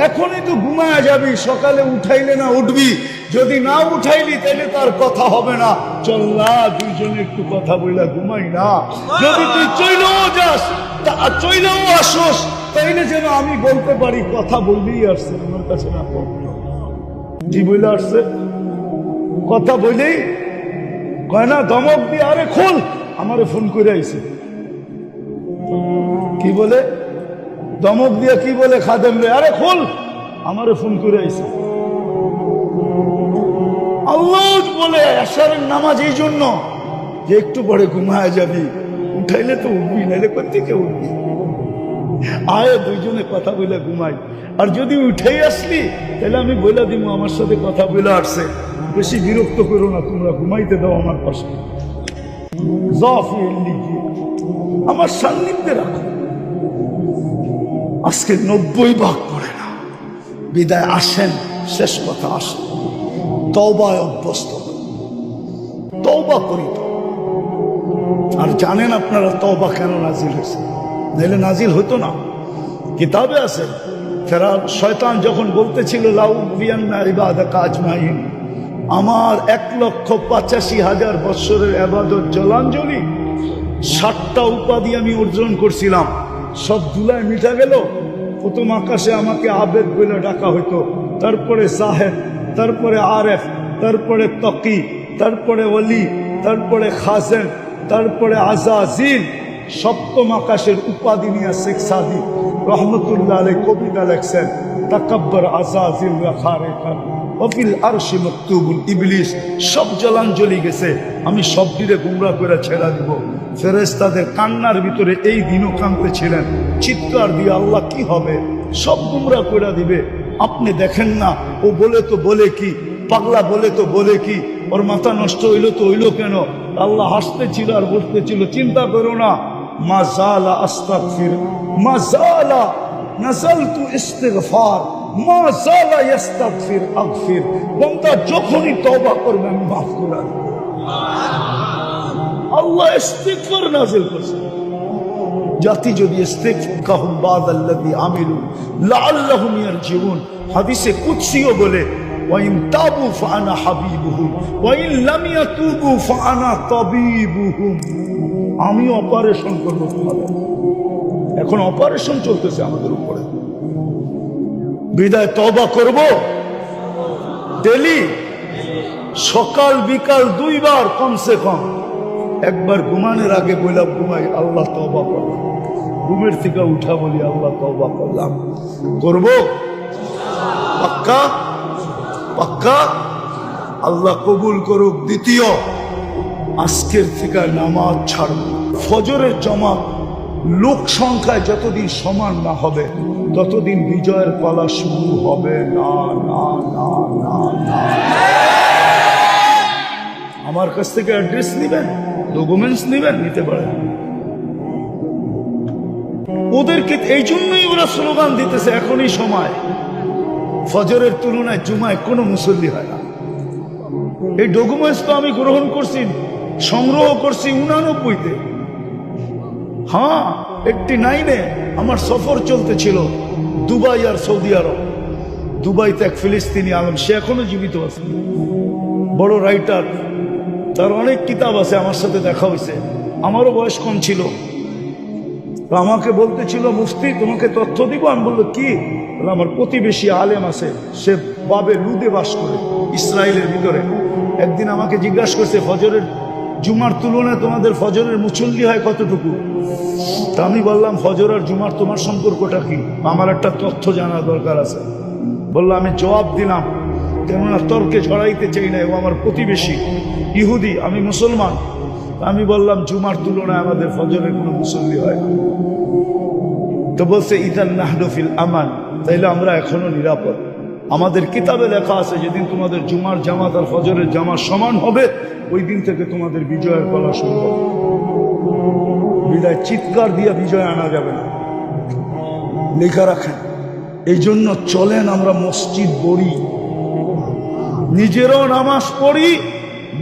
এখনই তো ঘুমায় যাবি, সকালে উঠাইলে না উঠবি, যদি না উঠাইলি তাহলে তার কথা হবে না, চল না 2 জনে একটু কথা বইলা ঘুমাই না। যদি তুই চইলেও যাস, চইলেও আসোস, তাইলে যেন আমি বলতে পারি কথা বললেই আসছে আমার কাছে, না কি বইলে আসছে, কথা বইলেই কয় না, ধমক দিয়ে আরে খোল, আমারে ফোন করে আইছে, কি বলে ধমক দিয়ে, কি বলে খাদেম রে, আরে খোল, আমারে ফোন করে আইছে। আল্লাহ বলে এশারের নামাজ এই জন্য যে একটু পরে ঘুমায় যাবি, উঠাইলে তো উঠবি, নাইলে কোথেকে উঠবি, আয় 2 জনে কথা বলে ঘুমাই। আর যদি উঠেই আসলি তাহলে আমি বইলা দিব আমার সাথে কথা বলে আসছে, বেশি বিরক্ত করো না, তোমরা ঘুমাইতে দাও আমার পাশে, আমার সান্নিধ্যে রাখো। আজকে 90 ভাগ পড়ে না, বিদায় আসেন, শেষ কথা আসেন, তওবায় অভ্যস্ত। তওবা করি তো। আর জানেন আপনারা তওবা কেন নাজিল হয়েছে? নাহলে নাজিল হতো না। কিতাবে আছে ফেরাউন শয়তান যখন বলতেছিল লাউ বিয়ান্না ইবাদাকা আজমাইন, আমার 1,85,000 বৎসরের ইবাদত জলাঞ্জলি 60টা উপাধি আমি অর্জন করছিলাম, সব ধুলায় মিটা গেল। প্রথম আকাশে আমাকে আবেদ বলে ডাকা হইতো, তারপরে সাহেব, তারপরে আরেফ, তারপরে তকি, তারপরে ওলি, তারপরে খাজেন, তারপরে আজাজিল। সপ্তম আকাশের উপাধি নিয়ে শেখ সাদি রহমতুল্লাহ আলাইহি কবিতা লেখছেন, তাকাব্বার আজাজিল রাখা রেখা অফিল আরশি মকতুবুল ইবলিস। সব জলাঞ্জলি গেছে, আমি সব দিলে গুমরা করে ছেড়া দিব। ফেরেশতাদের কান্নার ভিতরে এই দিনও কাঁদতে ছিলেন, চিৎকার দিয়ে আল্লাহ কি হবে, সব গুমরা করে দিবে। আপনি দেখেন না, ও বলে তো বলে কি, পাগলা বলে তো বলে কি, ওর মাথা নষ্ট হইলো তো হইলো কেন? আল্লাহ হাসতেছিল আর বলতেছিল চিন্তা করো না, মা জালা আস্তাগফির, মা জালা নাযালতু ইস্তিগফার, মা জালা ইস্তাগফির আগফির। বান্দা যখনই তওবা করবে আমি মাফ করে দেব। আল্লাহ ইস্তিগফার নাযিল করছে। জাতি যদি ইস্তিগফারহুম বাদাল্লাযী আমিলু লাআল্লাহুম ইয়ারজিউন, হাদিসে কুদসিও বলে ওয়াইন তাবু ফাআনা হাবিবুহুম ওয়াইন লাম ইয়াতুবু ফাআনা তাবিবুহুম। আমি অপারেশন করবো তোমাদের। এখন অপারেশন চলতেছে আমাদের উপরে। বিদায় তওবা করব ডেলি, সকাল বিকাল 2 বার কমসে কম। একবার ঘুমানোর আগে বললাম ঘুমাই আল্লাহ তওবা করলাম, ঘুমের থেকে উঠা বলি আল্লাহ তওবা করলাম। করব পাক্কা পাক্কা, আল্লাহ কবুল করুক। দ্বিতীয়, আজকের থেকে নামাজ ছাড়ব। ফজরের জামাত লোক সংখ্যায় যতদিন সমান না হবে ততদিন বিজয়ের পালা শুরু হবে না। না না না না, আমার কাছ থেকে অ্যাড্রেস নেবেন, ডকুমেন্টস নেবেন, নিতে পারেন। ওদেরকে এই জন্যই ওরা স্লোগান দিতেছে এখনই সময়। ফজরের তুলনায় জুমায় কোনো মুসল্লি হয় না। এই ডকুমেন্টস তো আমি গ্রহণ করছি, সংগ্রহ করছি 89-তে। হ্যাঁ, 89-এ আমার সফর চলতেছিল দুবাই আর সৌদি আরব। দুবাইতে এক ফিলিস্তিনি আলেম, সে এখনো জীবিত আছে, বড় রাইটার, তার অনেক কিতাব আছে, আমার সাথে দেখা হয়েছে। আমারও বয়স কম ছিল। আমাকে বলতেছিল মুফতি তোমাকে তথ্য দিব। আমি বললো কি? আমার প্রতিবেশী আলেম আছে, সে বাবে লুদে বাস করে ইসরায়েলের ভিতরে। একদিন আমাকে জিজ্ঞাসা করছে ফজরের জুমার তুলনায় তোমাদের ফজরের মুসল্লি হয় কতটুকু? তা আমি বললাম ফজর আর জুমার তোমার সম্পর্কটা কি, আমার একটা তথ্য জানা দরকার আছে। বললো, আমি জবাব দিলাম, কেননা তর্কে জড়াইতে চাই না, ও আমার প্রতিবেশী ইহুদি, আমি মুসলমান। আমি বললাম জুমার তুলনায় আমাদের ফজরের কোনো মুসল্লি হয় না। তো বলছে ইদান নাহনু ফিল আমান, তাইলে আমরা এখনো নিরাপদ। আমাদের কিতাবে লেখা আছে যেদিন তোমাদের জুমার জামাত আর ফজরের জামাত সমান হবে ওই দিন থেকে তোমাদের বিজয়ের পালা শুরু হবে। বিদায় চিৎকার দিয়ে বিজয় আনা যাবে না, লেখা রাখেন। এই জন্য চলেন আমরা মসজিদ পড়ি, নিজেরও নামাজ পড়ি,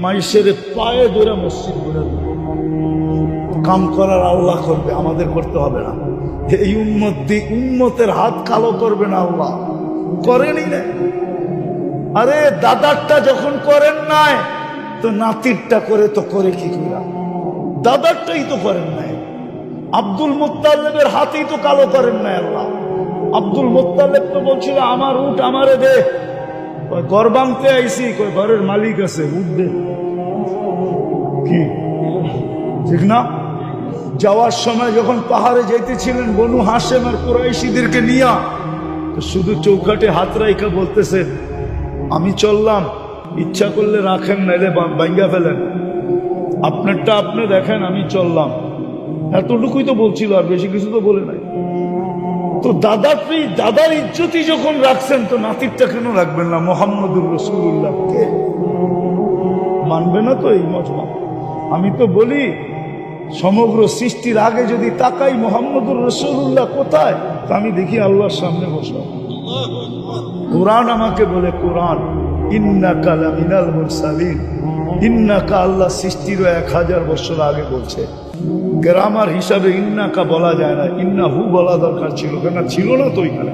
মাইসের পায়ে ধরে মসজিদ গড়ে দেব। কাম করার আল্লাহ করবে, আমাদের করতে হবে না। এই উম্মতের হাত কালো করবে না আল্লাহ, করেনি না। আরে দাদারটা যখন করেন নাই তো নাতিরটা করে তো করে কি করা? দাদারটাই তো করেন নাই। আব্দুল মুত্তালিবের হাতেই তো কালো করেন নাই আল্লাহ। আব্দুল মুত্তালিব তো বলছিল আমার উট আমারে দে, ঘর ভাঙতে আইসি, ঘরের মালিক আছে, উঠ দে। কি ঠিক না? যাওয়ার সময় যখন পাহাড়ে যাইতেছিলেন বনু হাশেম আর কুরাইশিদেরকে নিয়া, তো শুধু চৌকাটে হাত রাইখা বলতেছেন আমি চললাম, ইচ্ছা করলে রাখেন, নাইলে ভাঙ্গা ফেলেন, আপনারটা আপনি দেখেন, আমি চললাম। এতটুকুই তো বলছিল, আর বেশি কিছু তো বলে নাই। তো দাদার ইজ্জতই যখন রাখছেন তো নাতিরটা কেন রাখবেন না? মুহাম্মদুর রাসূলুল্লাহকে মানবে না তো এই মজমা? আমি তো বলি সমগ্র সৃষ্টির আগে যদি তাকাই মুহাম্মদুর রাসূলুল্লাহ কোথায়, তা আমি দেখি আল্লাহর সামনে বসা। কোরআন আমাকে বলে, কোরআন ইন্নাকা লামিনাল মুরসালিন। ইন্নাকা আল্লাহ সৃষ্টিরও 1000 বছর আগে বলছে। গ্রামার হিসাবে ইন্নাকা বলা যায় না, ইন্নাহু বলা দরকার ছিল, কেন ছিল না তো ওইখানে।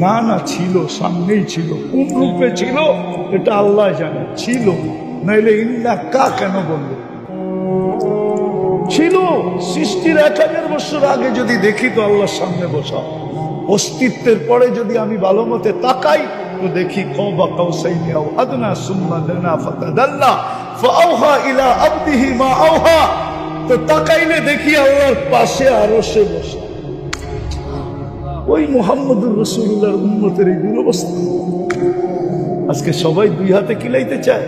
না না ছিল, সামনেই ছিল। কোন রূপে ছিল এটা আল্লাহ জানে, ছিল নাইলে ইন্নাকা কেন বললো? ছিল সৃষ্টির 1000 বছর আগে। যদি দেখি তো আল্লাহর সামনে বসা অস্তিত্বের পরে যদি আমি ভালো মতে তাকাই তো দেখি কওবা কাউসাইনি আও আদনা সুম্মা দানা ফাতাদাল্লা ফাআওহা ইলা আবদিহি মা আওহা। তো তাকাইলে দেখি আল্লাহর পাশে আরশে বসা। ওই মুহাম্মদুর রাসূলুল্লাহর উম্মতের এই দুরবস্থা। আজকে সবাই দুই হাতে কিলাইতে চায়,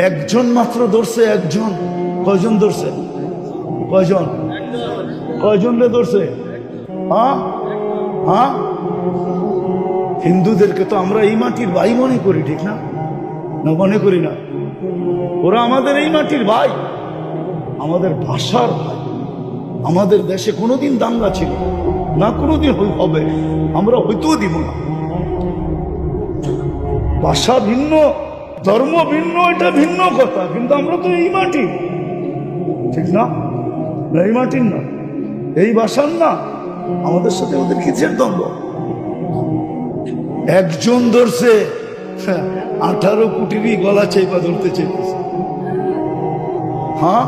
একজন মাত্র ধরছে। একজন কয়জন ধরছে? কয়জন? কয়জন রে ধরছে? হ্যাঁ হ্যাঁ, হিন্দুদেরকে তো আমরা এই মাটির ভাই মনে করি, ঠিক না? না মনে করি না? ওরা আমাদের এই মাটির ভাই, আমাদের ভাষার ভাই। আমাদের দেশে কোনোদিন দাঙ্গা ছিল না, কোনোদিন হবে, আমরা হইতেও দিব না। ভাষা ভিন্ন, ধর্ম ভিন্ন, এটা ভিন্ন কথা, কিন্তু আমরা তো এই মাটি, ঠিক না? এই মাটির না, এই ভাষার না, আমাদের সাথে ওদের কিসের দ্বন্দ্ব? একজন ধরছে, 18 কোটিরই গলা চেপা ধরতে চেয়েছে। হ্যাঁ,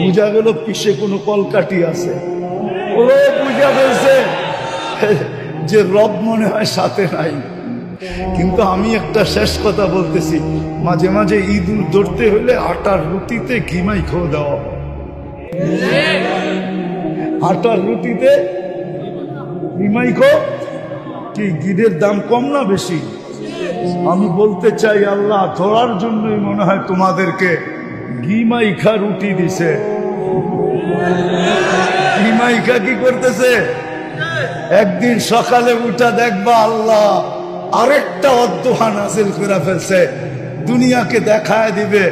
বুঝা গেল পিছে কোনো কলকাটি আছে। ও বুঝা গেছে যে রব মনে হয় সাথে নাই। কিন্তু আমি একটা শেষ কথা বলতেছি, মাঝে মাঝে ইঁদুর ধরতে হলে আটার রুটিতে ঘিমাই খাওয়া দেওয়া। আটার রুটিতে ঘিমাই খো কি, গিদের দাম কম না বেশি? আমি বলতে চাই আল্লাহ ধরার জন্যই মনে হয় তোমাদেরকে ঘিমাইখা রুটি দিছে। ঘিমাইখা কি করতেছে? একদিন সকালে উঠা দেখবা আল্লাহ আরেকটা অধ্যহা নাজিল করে ফেলছে, দুনিয়াকে দেখায় দিবে।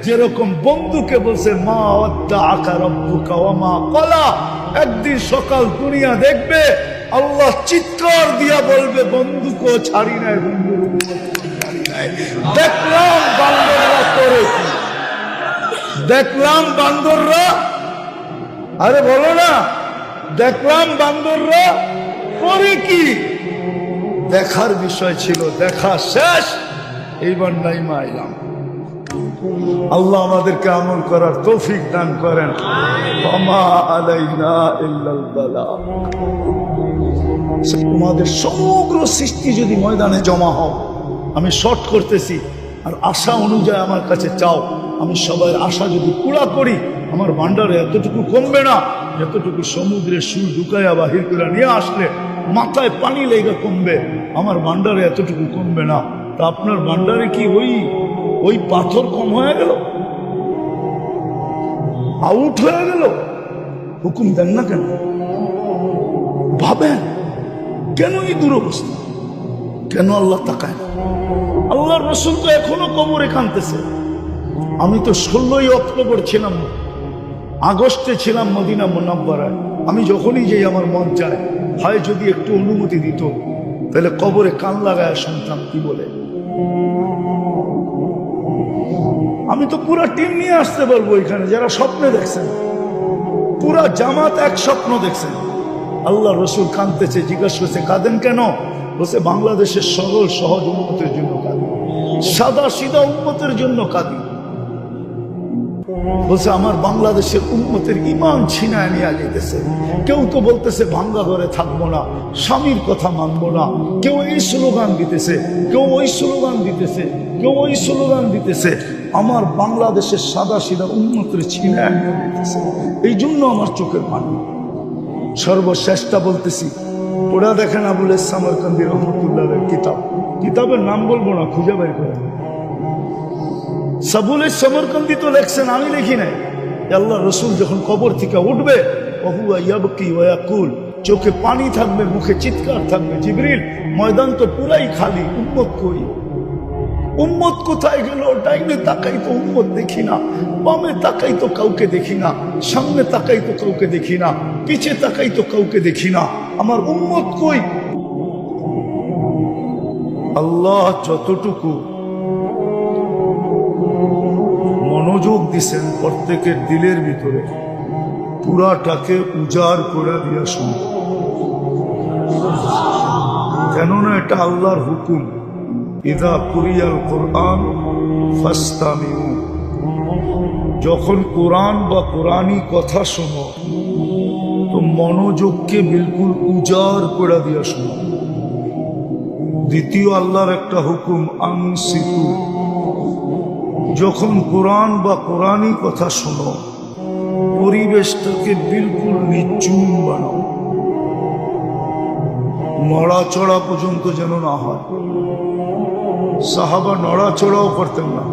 যেরকম বন্ধুকে বলছে মা ওয়াদ্দা আকা রব্বুকা ওয়া মা ক্বালা, একদিন সকাল দুনিয়া দেখবে আল্লাহ চিৎকার দিয়া বলবে বন্ধুকে ছাড়ি নাই, বন্ধুর ছাড়ি নাই। দেখলাম বান্দররা করে কি, দেখলাম বান্দররা, আরে বলো না, দেখলাম বান্দররা করে কি। দেখার বিষয় ছিল, দেখা শেষ, এইবার নাইমা আইলাম। আল্লাহ আমাদেরকে আমল করার তৌফিক দান করেন। ওমা আলাইনা ইল্লাল বালাগ। তোমাদের সমগ্র সৃষ্টি যদি ময়দানে জমা হও, আমি শর্ট করতেছি, আর আশা অনুযায়ী আমার কাছে চাও, আমি সবার আশা যদি পুরা করি, আমার ভান্ডারে এতটুকু কমবে না যতটুকু সমুদ্রের সুর ঢুকাইয়া বাহির করে নিয়ে আসলে মাথায় পানি লেগে কমবে। আমার ভান্ডারে এতটুকু কমবে না। তা আপনার ভান্ডারে কি ওই পাথর কম হয়ে গেল, আউট হয়ে গেল? হুকুম দেন না কেন? ভাবেন কেন এই দুরবস্থা? কেন আল্লাহ তাকায় না? আল্লাহর রাসূল তো এখনো কবরে কাঁদতেছে। আমি তো 16ই অক্টোবর ছিলাম, আগস্টে ছিলাম মদিনা মুনাব্বারায়। আমি যখনই যাই আমার মন চায়, হয় যদি একটু অনুমতি দিত তাহলে কবরে কান লাগায় শুনতাম কি বলে। আমি তো পুরা টিম নিয়ে আসতে পারবো এখানে, যারা স্বপ্নে দেখছেন, পুরা জামাত এক স্বপ্ন দেখছেন। আল্লাহ রসুল কাঁদতেছে, জিজ্ঞাসা করছে কাঁদেন কেন? বলছে বাংলাদেশের সরল সহজ উম্মতের জন্য কাঁদি, সাদা সিধা উম্মতের জন্য কাঁদি। বলছে আমার বাংলাদেশের উম্মতের ইমান ছিনায় নিয়ে যেতেছে। কেউ তো বলতেছে ভাঙ্গা ঘরে থাকবো না, স্বামীর কথা মানবো না, কেউ এই স্লোগান দিতেছে, কেউ ওই স্লোগান দিতেছে, কেউ ওই স্লোগান দিতেছে। আমার বাংলাদেশের সাদা সিধা উম্মতের ছিনায় নিয়ে যেতেছে। এই জন্য আমার চোখের পানি। সর্বশেষটা বলতেছি, ওরা দেখেন আবুল সামরকান্দি রহমতুল্লাহের কিতাব, কিতাবের নাম বলবো না, খুঁজে বের করে। সাবুল সমরকান্দি তো লেখছেন, আমি লিখি নাই। আল্লাহ রসুল যখন কবর থেকে উঠবে, ওহুয়া ইয়াবকি ওয়া ইয়াকুল, চোখে পানি থাকবে, মুখে চিৎকার থাকবে, জিবরিল ময়দান তো পুরাই খালি, উম্মত কই? উম্মত কোথায় গেল? ডাইনে তাকাই তো উম্মত দেখি না, বামে তাকাই তো কাউকে দেখি না, সামনে তাকাই তো কাউকে দেখি না, পিছে তাকাই তো কাউকে দেখি না। আমার উম্মত কই? আল্লাহ যতটুকু মনোযোগ দিছেন প্রত্যেকের দিলের ভিতরে পুরাটাকে উজাড় করে দিয়া শুনব, কেননা এটা আল্লাহর হুকুম। ইদা কুরিয়াল কোরআন ফাস্তামিউ, যখন কোরআন বা কোরআনী কথা শোনো তো মনোযোগকে বিলকুল উজাড় করে দিয়া শোনো। দ্বিতীয় আল্লাহর একটা হুকুম আনসিতু, যখন কোরআন বা কোরআনী কথা শোনো পরিবেশটাকে বিলকুল নিচুম বানাও, নড়াচড়া পর্যন্ত যেন না হয়। সাহাবা নড়াচড়াও করতেন না,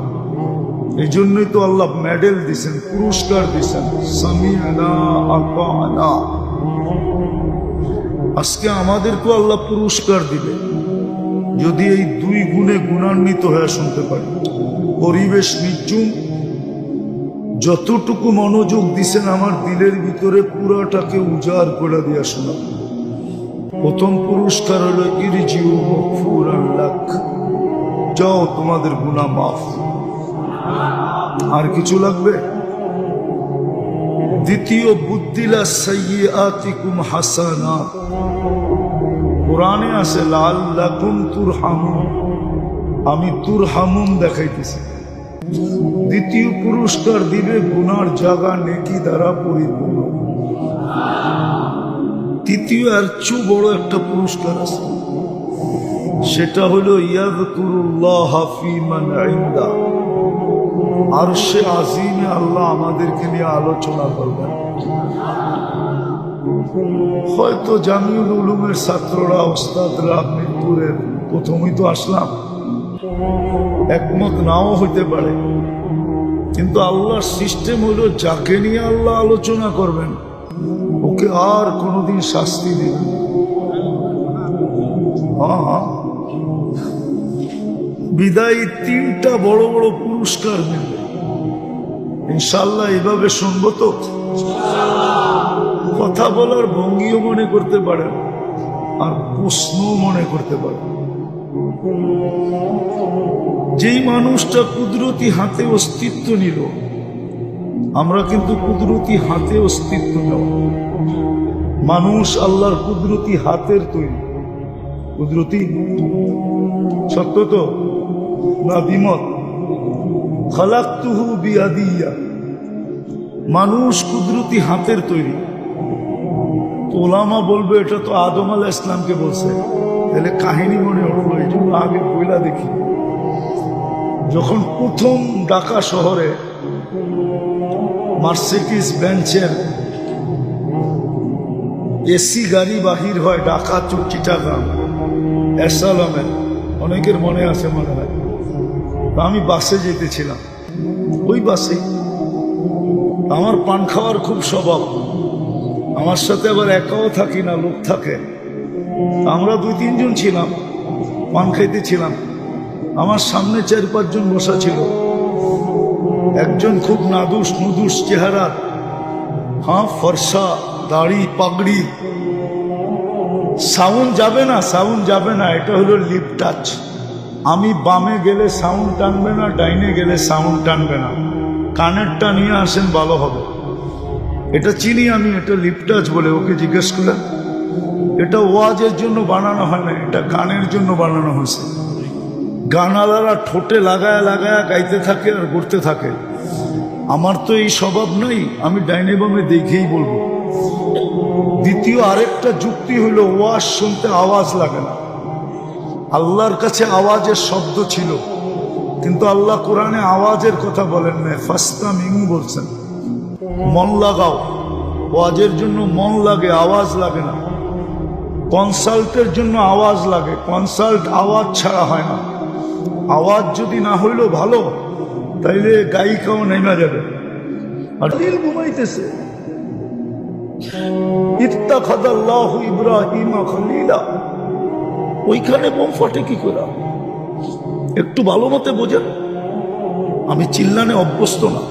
এই জন্যই তো আল্লাহ মেডেল দিছেন, পুরস্কার দিছেন, সামিআনা আতাআনা। আজকে আমাদেরকেও আল্লাহ পুরস্কার দিবে যদি এই দুই গুণে গুণান্বিত হয়ে শুনতে পারি। পরিবেশ নিচুম, যতটুকু মনোযোগ দিছেন আমার দিলের ভিতরে পুরাটাকে উজাড় করে দিয়া শোনা। প্রথম পুরস্কার হলো ইরজিউ মাগফুরান লাক, যাও তোমাদের গুনাহ মাফ। আর কিছু লাগবে? দ্বিতীয় বুদ্দিলা সাইয়্যাতিকুম হাসানাত, কোরআনে আছে লাআল্লাকুম তুরহামুন, আমি তুরহামুন দেখাইতেছি। দ্বিতীয় পুরস্কার দিবে গুনার জায়গা নেকি দ্বারা পরিপূর্ণ। তৃতীয় আর চু বড় একটা পুরস্কার আছে, সেটা হলো ইয়াযকুরুল্লাহ ফী মান ইনদা, আরশে আজিমে আল্লাহ আমাদেরকে নিয়ে আলোচনা করবেন। হয়তো জামিউল উলুমের ছাত্ররা, ওস্তাদরা মিরপুরের প্রথমেই তো আসলাম, একমত নাও হইতে পারে, কিন্তু আল্লাহর সিস্টেম হলো যাকে নিয়ে আল্লাহ আলোচনা করবেন ওকে আর কোনোদিন শাস্তি দিবেন। বিদায়ী তিনটা বড় বড় পুরস্কার মিলবে ইনশাল্লাহ। এভাবে শুনবো তো, কথা বলার ভঙ্গিও মনে করতে পারেন আর প্রশ্ন মনে করতে পারেন। যেই মানুষটা কুদরতি হাতে অস্তিত্ব নিল, আমরা কিন্তু কুদরতি হাতে অস্তিত্ব নেব। মানুষ আল্লাহর কুদরতি হাতের তৈরি, কুদরতি সত্য তো না বিমত? খালাকতুহু বিয়াদিয়া, মানুষ কুদরতি হাতের তৈরি। তো ওলামা বলবে এটা তো আদম আলাইহিস ইসলামকে বলছে, তাহলে কাহিনী মনে উঠলো। এই জন্য আগে পয়লা দেখি, যখন প্রথম ঢাকা শহরে মার্সিডিজ বেঞ্চের এসি গাড়ি বাহির হয় ঢাকা টু চিটাগাং এসালামের, অনেকের মনে আছে মনে হয়। আমি বাসে যেতেছিলাম, ওই বাসে আমার পান খাওয়ার খুব স্বভাব, আমার সাথে আবার একাও থাকি না, লোক থাকে। আমরা 2-3 জন ছিলাম, পান খাইতেছিলাম। আমার সামনে 4-5 জন বসা ছিল। একজন খুব নাদুস নুদুস চেহারা, ফর্সা, দাড়ি, পাগড়ি। সাউন্ড যাবে না, সাউন্ড যাবে না, এটা হলো লিপ টাচ। আমি বামে গেলে সাউন্ড টানবে না, ডাইনে গেলে সাউন্ড টানবে না, কানেরটা নিয়ে আসেন ভালো হবে। এটা চিনি আমি, এটা লিপ টাচ বলে। ওকে জিজ্ঞেস করলেন, এটা ওয়াজের জন্য বানানো হয় না, এটা গানের জন্য বানানো হয়েছে। গানালারা ঠোঁটে লাগায় লাগায় গাইতে থাকে আর ঘুরতে থাকে। আমার তো এই স্বভাব নাই, আমি ডাইনে বামে দেখেই বলবো। দ্বিতীয় আরেকটা যুক্তি হইল, ওয়াজ শুনতে আওয়াজ লাগে না। আল্লাহর কাছে আওয়াজের শব্দ ছিল, কিন্তু আল্লাহ কোরআনে আওয়াজের কথা বলেন না, ফাস্তামিউ বলছেন। মন লাগাও, ওয়াজের জন্য মন লাগে, আওয়াজ লাগে না। কনসাল্টের জন্য আওয়াজ লাগে, কনসাল্ট আওয়াজ ছাড়া হয় না। আওয়াজ যদি না হইল ভালো, তাইলে গায়িকাও নেমে যাবে। আর দিল ঘুমাইতেছে। ইত্তাখাযাল্লাহু ইব্রাহিমা খলীলা, ওইখানে বোম ফাটে কি করে? একটু ভালো মতে বোঝেন, আমি চিল্লানে অভ্যস্ত না।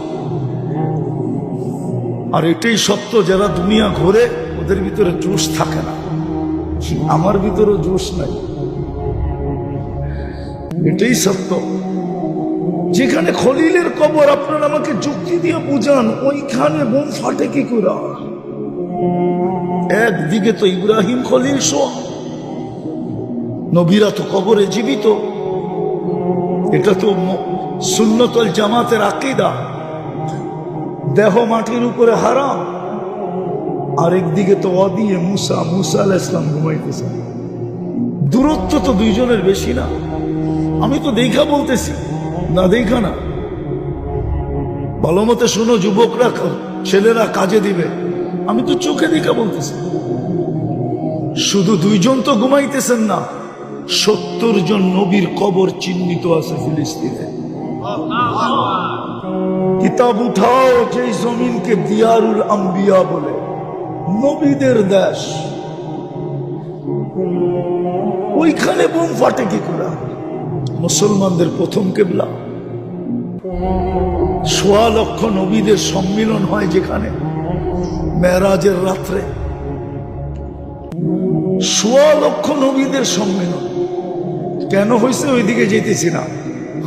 আর এটাই সত্য, যারা দুনিয়া ঘোরে ওদের ভিতরে জোশ থাকে না। আমার ভিতরে জোশ নাই। এটাই সত্য। যেখানে খলিলের কবর আপনারা আমাকে যুক্তি দিয়ে বুঝান, ওইখানে বোম ফাটে কি করে? একদিকে তো ইব্রাহিম খলিল শোয়া, নবীরা তো কবরে জীবিত, এটা তো সুন্নতুল জামাতের আকীদা। দেহ মাটির উপরে হারাম। আরেকদিকে তো অদিয়ে মুসা আলাইহিস সালাম ঘুমাইতেছে। দূরত্ব তো দুইজনের বেশি না। আমি তো দেখা বলতেছি, না দেখা না। ভালো মতে শোনো যুবকরা, ছেলেরা কাজে দিবে, আমি তো চোখে দেখা বলতেছি। শুধু দুইজন তো ঘুমাইতেছেন না, 70 জন নবীর কবর চিহ্নিত আছে ফিলিস্তিনে। কিতাব উঠাও, যে জমিনকে দিয়ারুল আম্বিয়া বলে, নবীদের দেশ, ওইখানে বোম ফাটে কি করে? মুসলমানদের প্রথম কিবলা। 1.25 লক্ষ নবীদের সম্মিলন হয় যেখানে মেরাজের রাত্রে, 1.25 লক্ষ নবীদের সম্মিলন। কেন হয়েছে ওইদিকে যেতেছি না,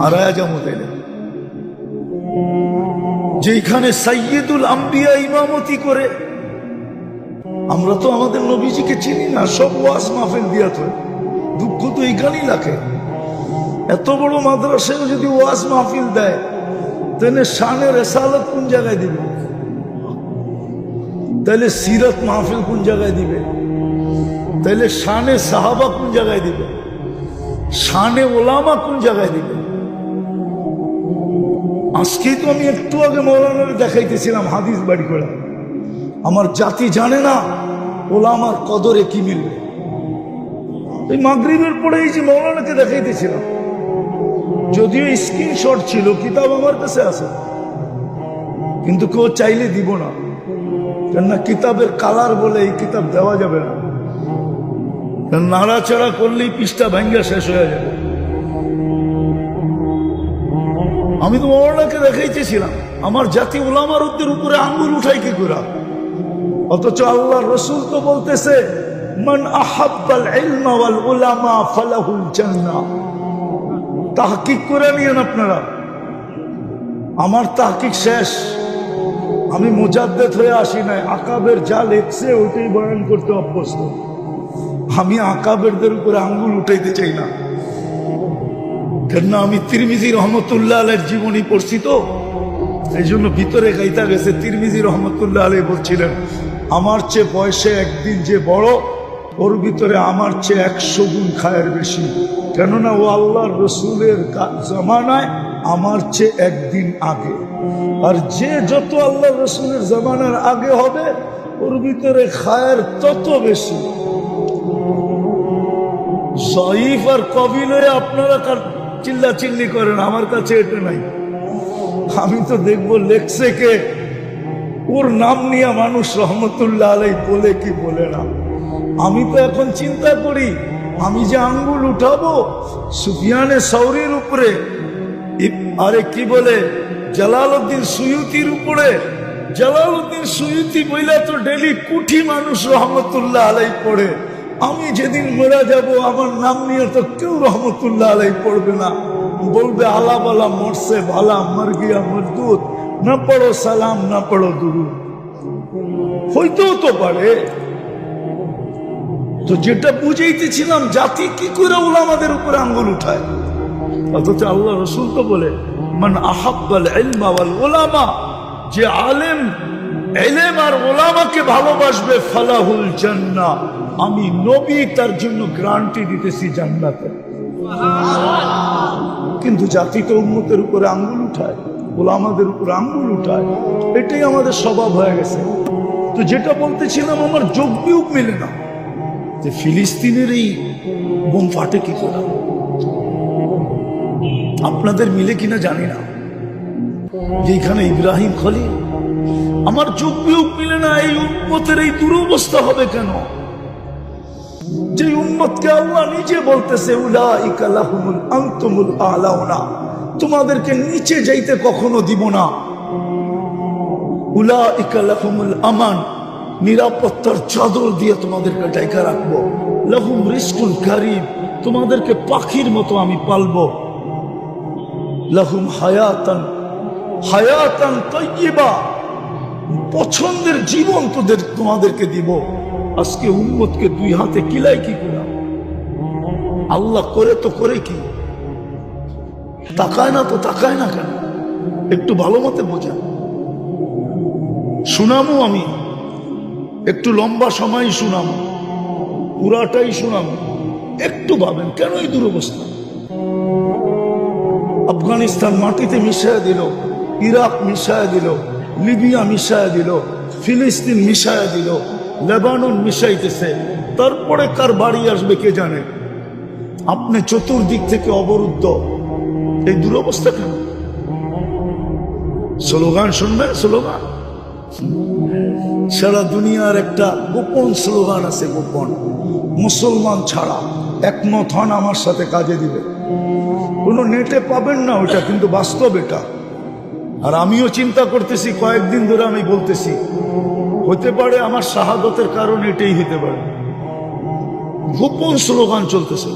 হারায়া যাবো তাইলে। যেখানে সাইয়্যিদুল আম্বিয়া ইমামতি করে। আমরা তো আমাদের নবীজিকে চিনি না, সব ওয়াজ মাহফিল দিয়া তো। দুঃখ তো এইখানেই লাগে। এত বড় মাদ্রাসায় যদি ওয়াজ মাহফিল দেয়, তাহলে শানে রেসালত কোন জায়গায় দিবে? তাহলে সিরত মাহফিল কোন জায়গায় দিবে? তাহলে শানে সাহাবা কোন জায়গায় দিবে? শানে ওলামা কোন জায়গায় দিবে? আজকেই তো আমি একটু আগে মৌলানারে দেখাইতেছিলাম হাদিস বাড়ি করে। আমার জাতি জানে না ওলামার কদরে কি মিলবে। এই মাগরিবের পরে এই যে মৌলানাকে দেখাইতেছিলাম, যদিও স্ক্রিনশট ছিল, কিতাব আমার কাছে আছে, কিন্তু কেউ চাইলে দিব না, কেননা কিতাবের কালার বলে এই কিতাব দেওয়া যাবে না। নাড়াচাড়া করলেই পৃষ্ঠা ভাঙ্গা শেষ হয়ে যাবে। আমি তো মৌলানাকে দেখাইতেছিলাম, আমার জাতি ওলামার উপরে আঙ্গুল উঠাই কি করে? অথচ আল্লাহ রসুল তো বলতেছে, মান আহাব্বাল ইলমা ওয়াল উলামা ফালাহুল জান্নাহ। তাহকিক করে নিয়েন আপনারা। আমার তাহকিক শেষ। আমি মুজাদ্দেদ হয়ে আসি নাই, আকাবের যা লেখছে ওইটাই বয়ান করতে অভ্যস্ত। আমি আকাবেরদের উপরে আঙ্গুল উঠাইতে চাই না, কেননা আমি তিরমিজি রহমতুল্লাহ আলাইহির জীবনী পড়ছি তো, এই জন্য ভিতরে গাইতা গেছে। তিরমিজি রহমতুল্লাহ আলাইহি বলছিলেন, আমার চেয়ে বয়সে একদিন যে বড়, ওর ভিতরে আমার চেয়ে 100 গুণ খায়ের বেশি। কেননা ও আল্লাহর রসুলের জামানায় আমার চেয়ে একদিন আগে। আর যে যত আল্লাহ রসুলের জামানার আগে হবে, ওর ভিতরে খায়ের তত বেশি। জয়ীফ আর কবিল হয়ে আপনারা চিল্লা চিল্লি করেন, আমার কাছে এটা নাই। আমি তো দেখবো লেখছে কে, ওর নাম নিয়ে মানুষ রহমতুল্লাহ আলাইহি বলে কি বলে না। আমি তো এখন চিন্তা করি, আমি যে আঙ্গুল উঠাবো সুফিয়ানে সৌরির উপরে, আরে কি বলে জালালউদ্দিন সুয়ুতির উপরে। জালালউদ্দিন সুয়ুতি বইলা তো ডেলি কোটি মানুষ রহমতুল্লাহ আলাইহি পড়ে। আমি যেদিন মরা যাব, আমার নাম নিয়ে তো কেউ রহমতুল্লাহ আলাইহি পড়বে না, বলবে আলা বালা মরছে ভালা, মর গিয়া মরদুদ, না পড়ো সালাম না পড়ো দুরুদ। হইতেও তো পারে। তো যেটা বুঝাইতেছিলাম, জাতি কি করে উলামাদের উপরে আঙ্গুল উঠায়? অথচ আল্লাহ রসুল তো বলে, মান আহাব্বাল ইলমা ওয়াল উলামা, যে আলেম ইলম আর উলামাকে ভালোবাসবে, ফালাহুল জান্নাহ, আমি নবী তার জন্য গ্যারান্টি দিতেছি জান্নাতে। কিন্তু জাতি তো উম্মতের উপরে আঙ্গুল উঠায়, উলামাদের উপরে আঙ্গুল উঠায়। এটাই আমাদের স্বভাব হয়ে গেছে। তো যেটা বলতেছিলাম, আমার যোগ বিয়োগ মিলে না যে ফিলিস্তিনের এই বোম ফাটে কি করে। আপনাদের মিলে কিনা জানি না, যে এখানে ইব্রাহিম খলিল। আমার যোগ বিয়োগ মিলে না। এই উম্মতের এই দুরবস্থা হবে কেন? যে উম্মতকে আল্লাহ নিজে বলতেছে, উলাইকা লাহুমুল আনতুমুল আলাউনা, তোমাদেরকে নিচে যাইতে কখনো দিব না। উলাইকা লাহুমুল আমান, নিরাপত্তার চাদর দিয়ে তোমাদেরকে ঢাকা রাখবো। লাহুম রিজকুন কারীম, তোমাদেরকে পাখির মতো আমি পালবো। লাহুম হায়াতান হায়াতান তাইয়্যিবা, পছন্দের জীবন তোমাদেরকে দিব। আজকে উম্মতকে দুই হাতে কিলাই কি করে? আল্লাহ করে তো করে কি? তাকায় না তো তাকায় না কেন? একটু ভালো মতে বোঝা। শুনামু আমি, একটু লম্বা সময় শুনামু, পুরাটাই শুনামু। একটু ভাবেন কেন এই দুরবস্থা? আফগানিস্তান মাটিতে মিশায় দিল, ইরাক মিশায় দিল, লিবিয়া মিশায় দিল, ফিলিস্তিন মিশায় দিল, লেবানন মিশাইতেছে। তারপরে কার বাড়ি আসবে কে জানে? আপনি চতুর্দিক থেকে অবরুদ্ধ। এই দুরবস্থা কেন? স্লোগান শুনবেন? স্লোগান সারা দুনিয়ার একটা গোপন স্লোগান আছে, গোপন। মুসলমান ছাড়া একমত হন আমার সাথে কাজে দিবে। কোনো নেটে পাবেন না ওটা, কিন্তু বাস্তব এটা। আর আমিও চিন্তা করতেছি, কয়েকদিন ধরে আমি বলতেছি, হতে পারে আমার শাহাদতের কারণ এটাই হতে পারে। গোপন স্লোগান চলতেছে,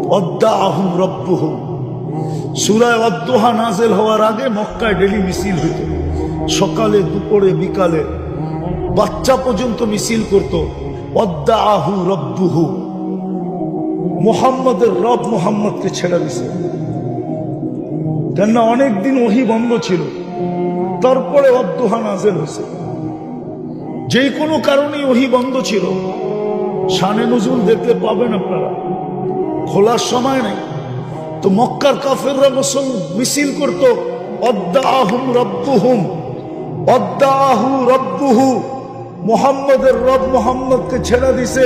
ওয়াদ্দাআহুম রাব্বুহুম। সূরা ওয়াদ্দুহা নাযিল হওয়ার আগে মক্কায় ডেলি মিছিল হইত, সকালে দুপুরে বিকালে, বাচ্চা পর্যন্ত মিছিল করত। ওয়াদ্দাআহু রাব্বুহু, মুহাম্মদের রব মুহাম্মদকে ছেড়ে দিছে। কেননা অনেকদিন ওহী বন্ধ ছিল, তারপরে ওয়াদ্দুহা নাযিল হয়েছে। যে কোনো কারণেই ওহী বন্ধ ছিল। শানে নুজুল দেখতে পাবেন আপনারা, খোলার সময় নেই। তো মক্কার কাফেররা মিছিল করত, ওয়াদ্দাআহুম রাব্বুহুম, ওয়াদ্দাআহু রাব্বুহু, মুহাম্মদের রব মুহাম্মদকে ছেড়ে দিছে।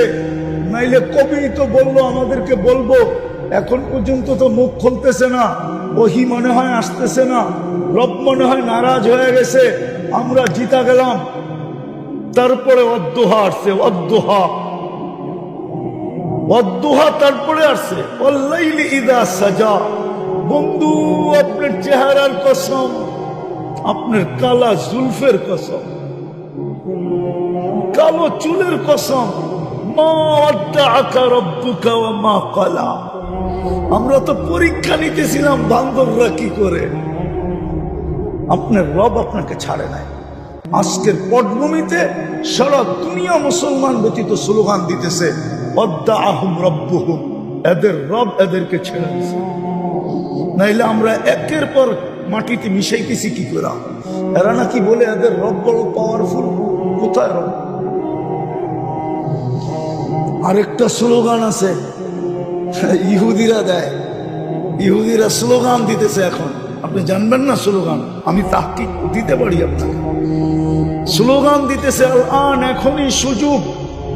নাইলে কবি তো বললো আমাদেরকে বলবো, এখন পর্যন্ত তো মুখ খুলতেছে না, ওহী মনে হয় আসতেছে না, রব মনে হয় নারাজ হয়ে গেছে, আমরা জিতা গেলাম। তারপরে ওয়াদ্দুহা আসছে, ওয়াদ্দুহা ওয়াদ্দুহা তারপরে আসছে ওয়াল্লাইলি ইযা সাজা। বন্ধু, আপনার চেহারার কসম, আপনার কালা জুলফের কসম, কালো চুলের কসম, মা ওয়াদ্দাআকা রাব্বুকা ওয়া মা ক্বালা। আমরা তো পরীক্ষা নিতেছিলাম বান্দররা কি করে। আপনার রব আপনাকে ছাড়ে নাই। আজকের পটভূমিতে সারা দুনিয়া মুসলমান ব্যতীত স্লোগান দিতেছে, ওয়াদ্দাআহুম রাব্বুহুম, এদের রব এদেরকে ছেড়ে দিয়েছে। নাইলে আমরা একের পর মাটিতে মিশাইতেছি কি করে? এরা নাকি বলে এদের রব বড় পাওয়ারফুল। কোথায় রব? আরেকটা স্লোগান আছে, ইহুদিরা দেয়। ইহুদিরা স্লোগান দিতেছে এখন, আপনি জানবেন না স্লোগান? আমি তাহকিক দিতে পারি আপনাকে। স্লোগান দিতেছে, আল-আন, এখনই সুযোগ,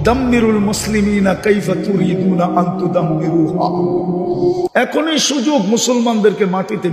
দাম্মিরুল মুসলিমিনা কাইফা তুরিদুনা আন তুদাম্মিরুহা। এখনই সুযোগ মুসলমানদেরকে মাটিতে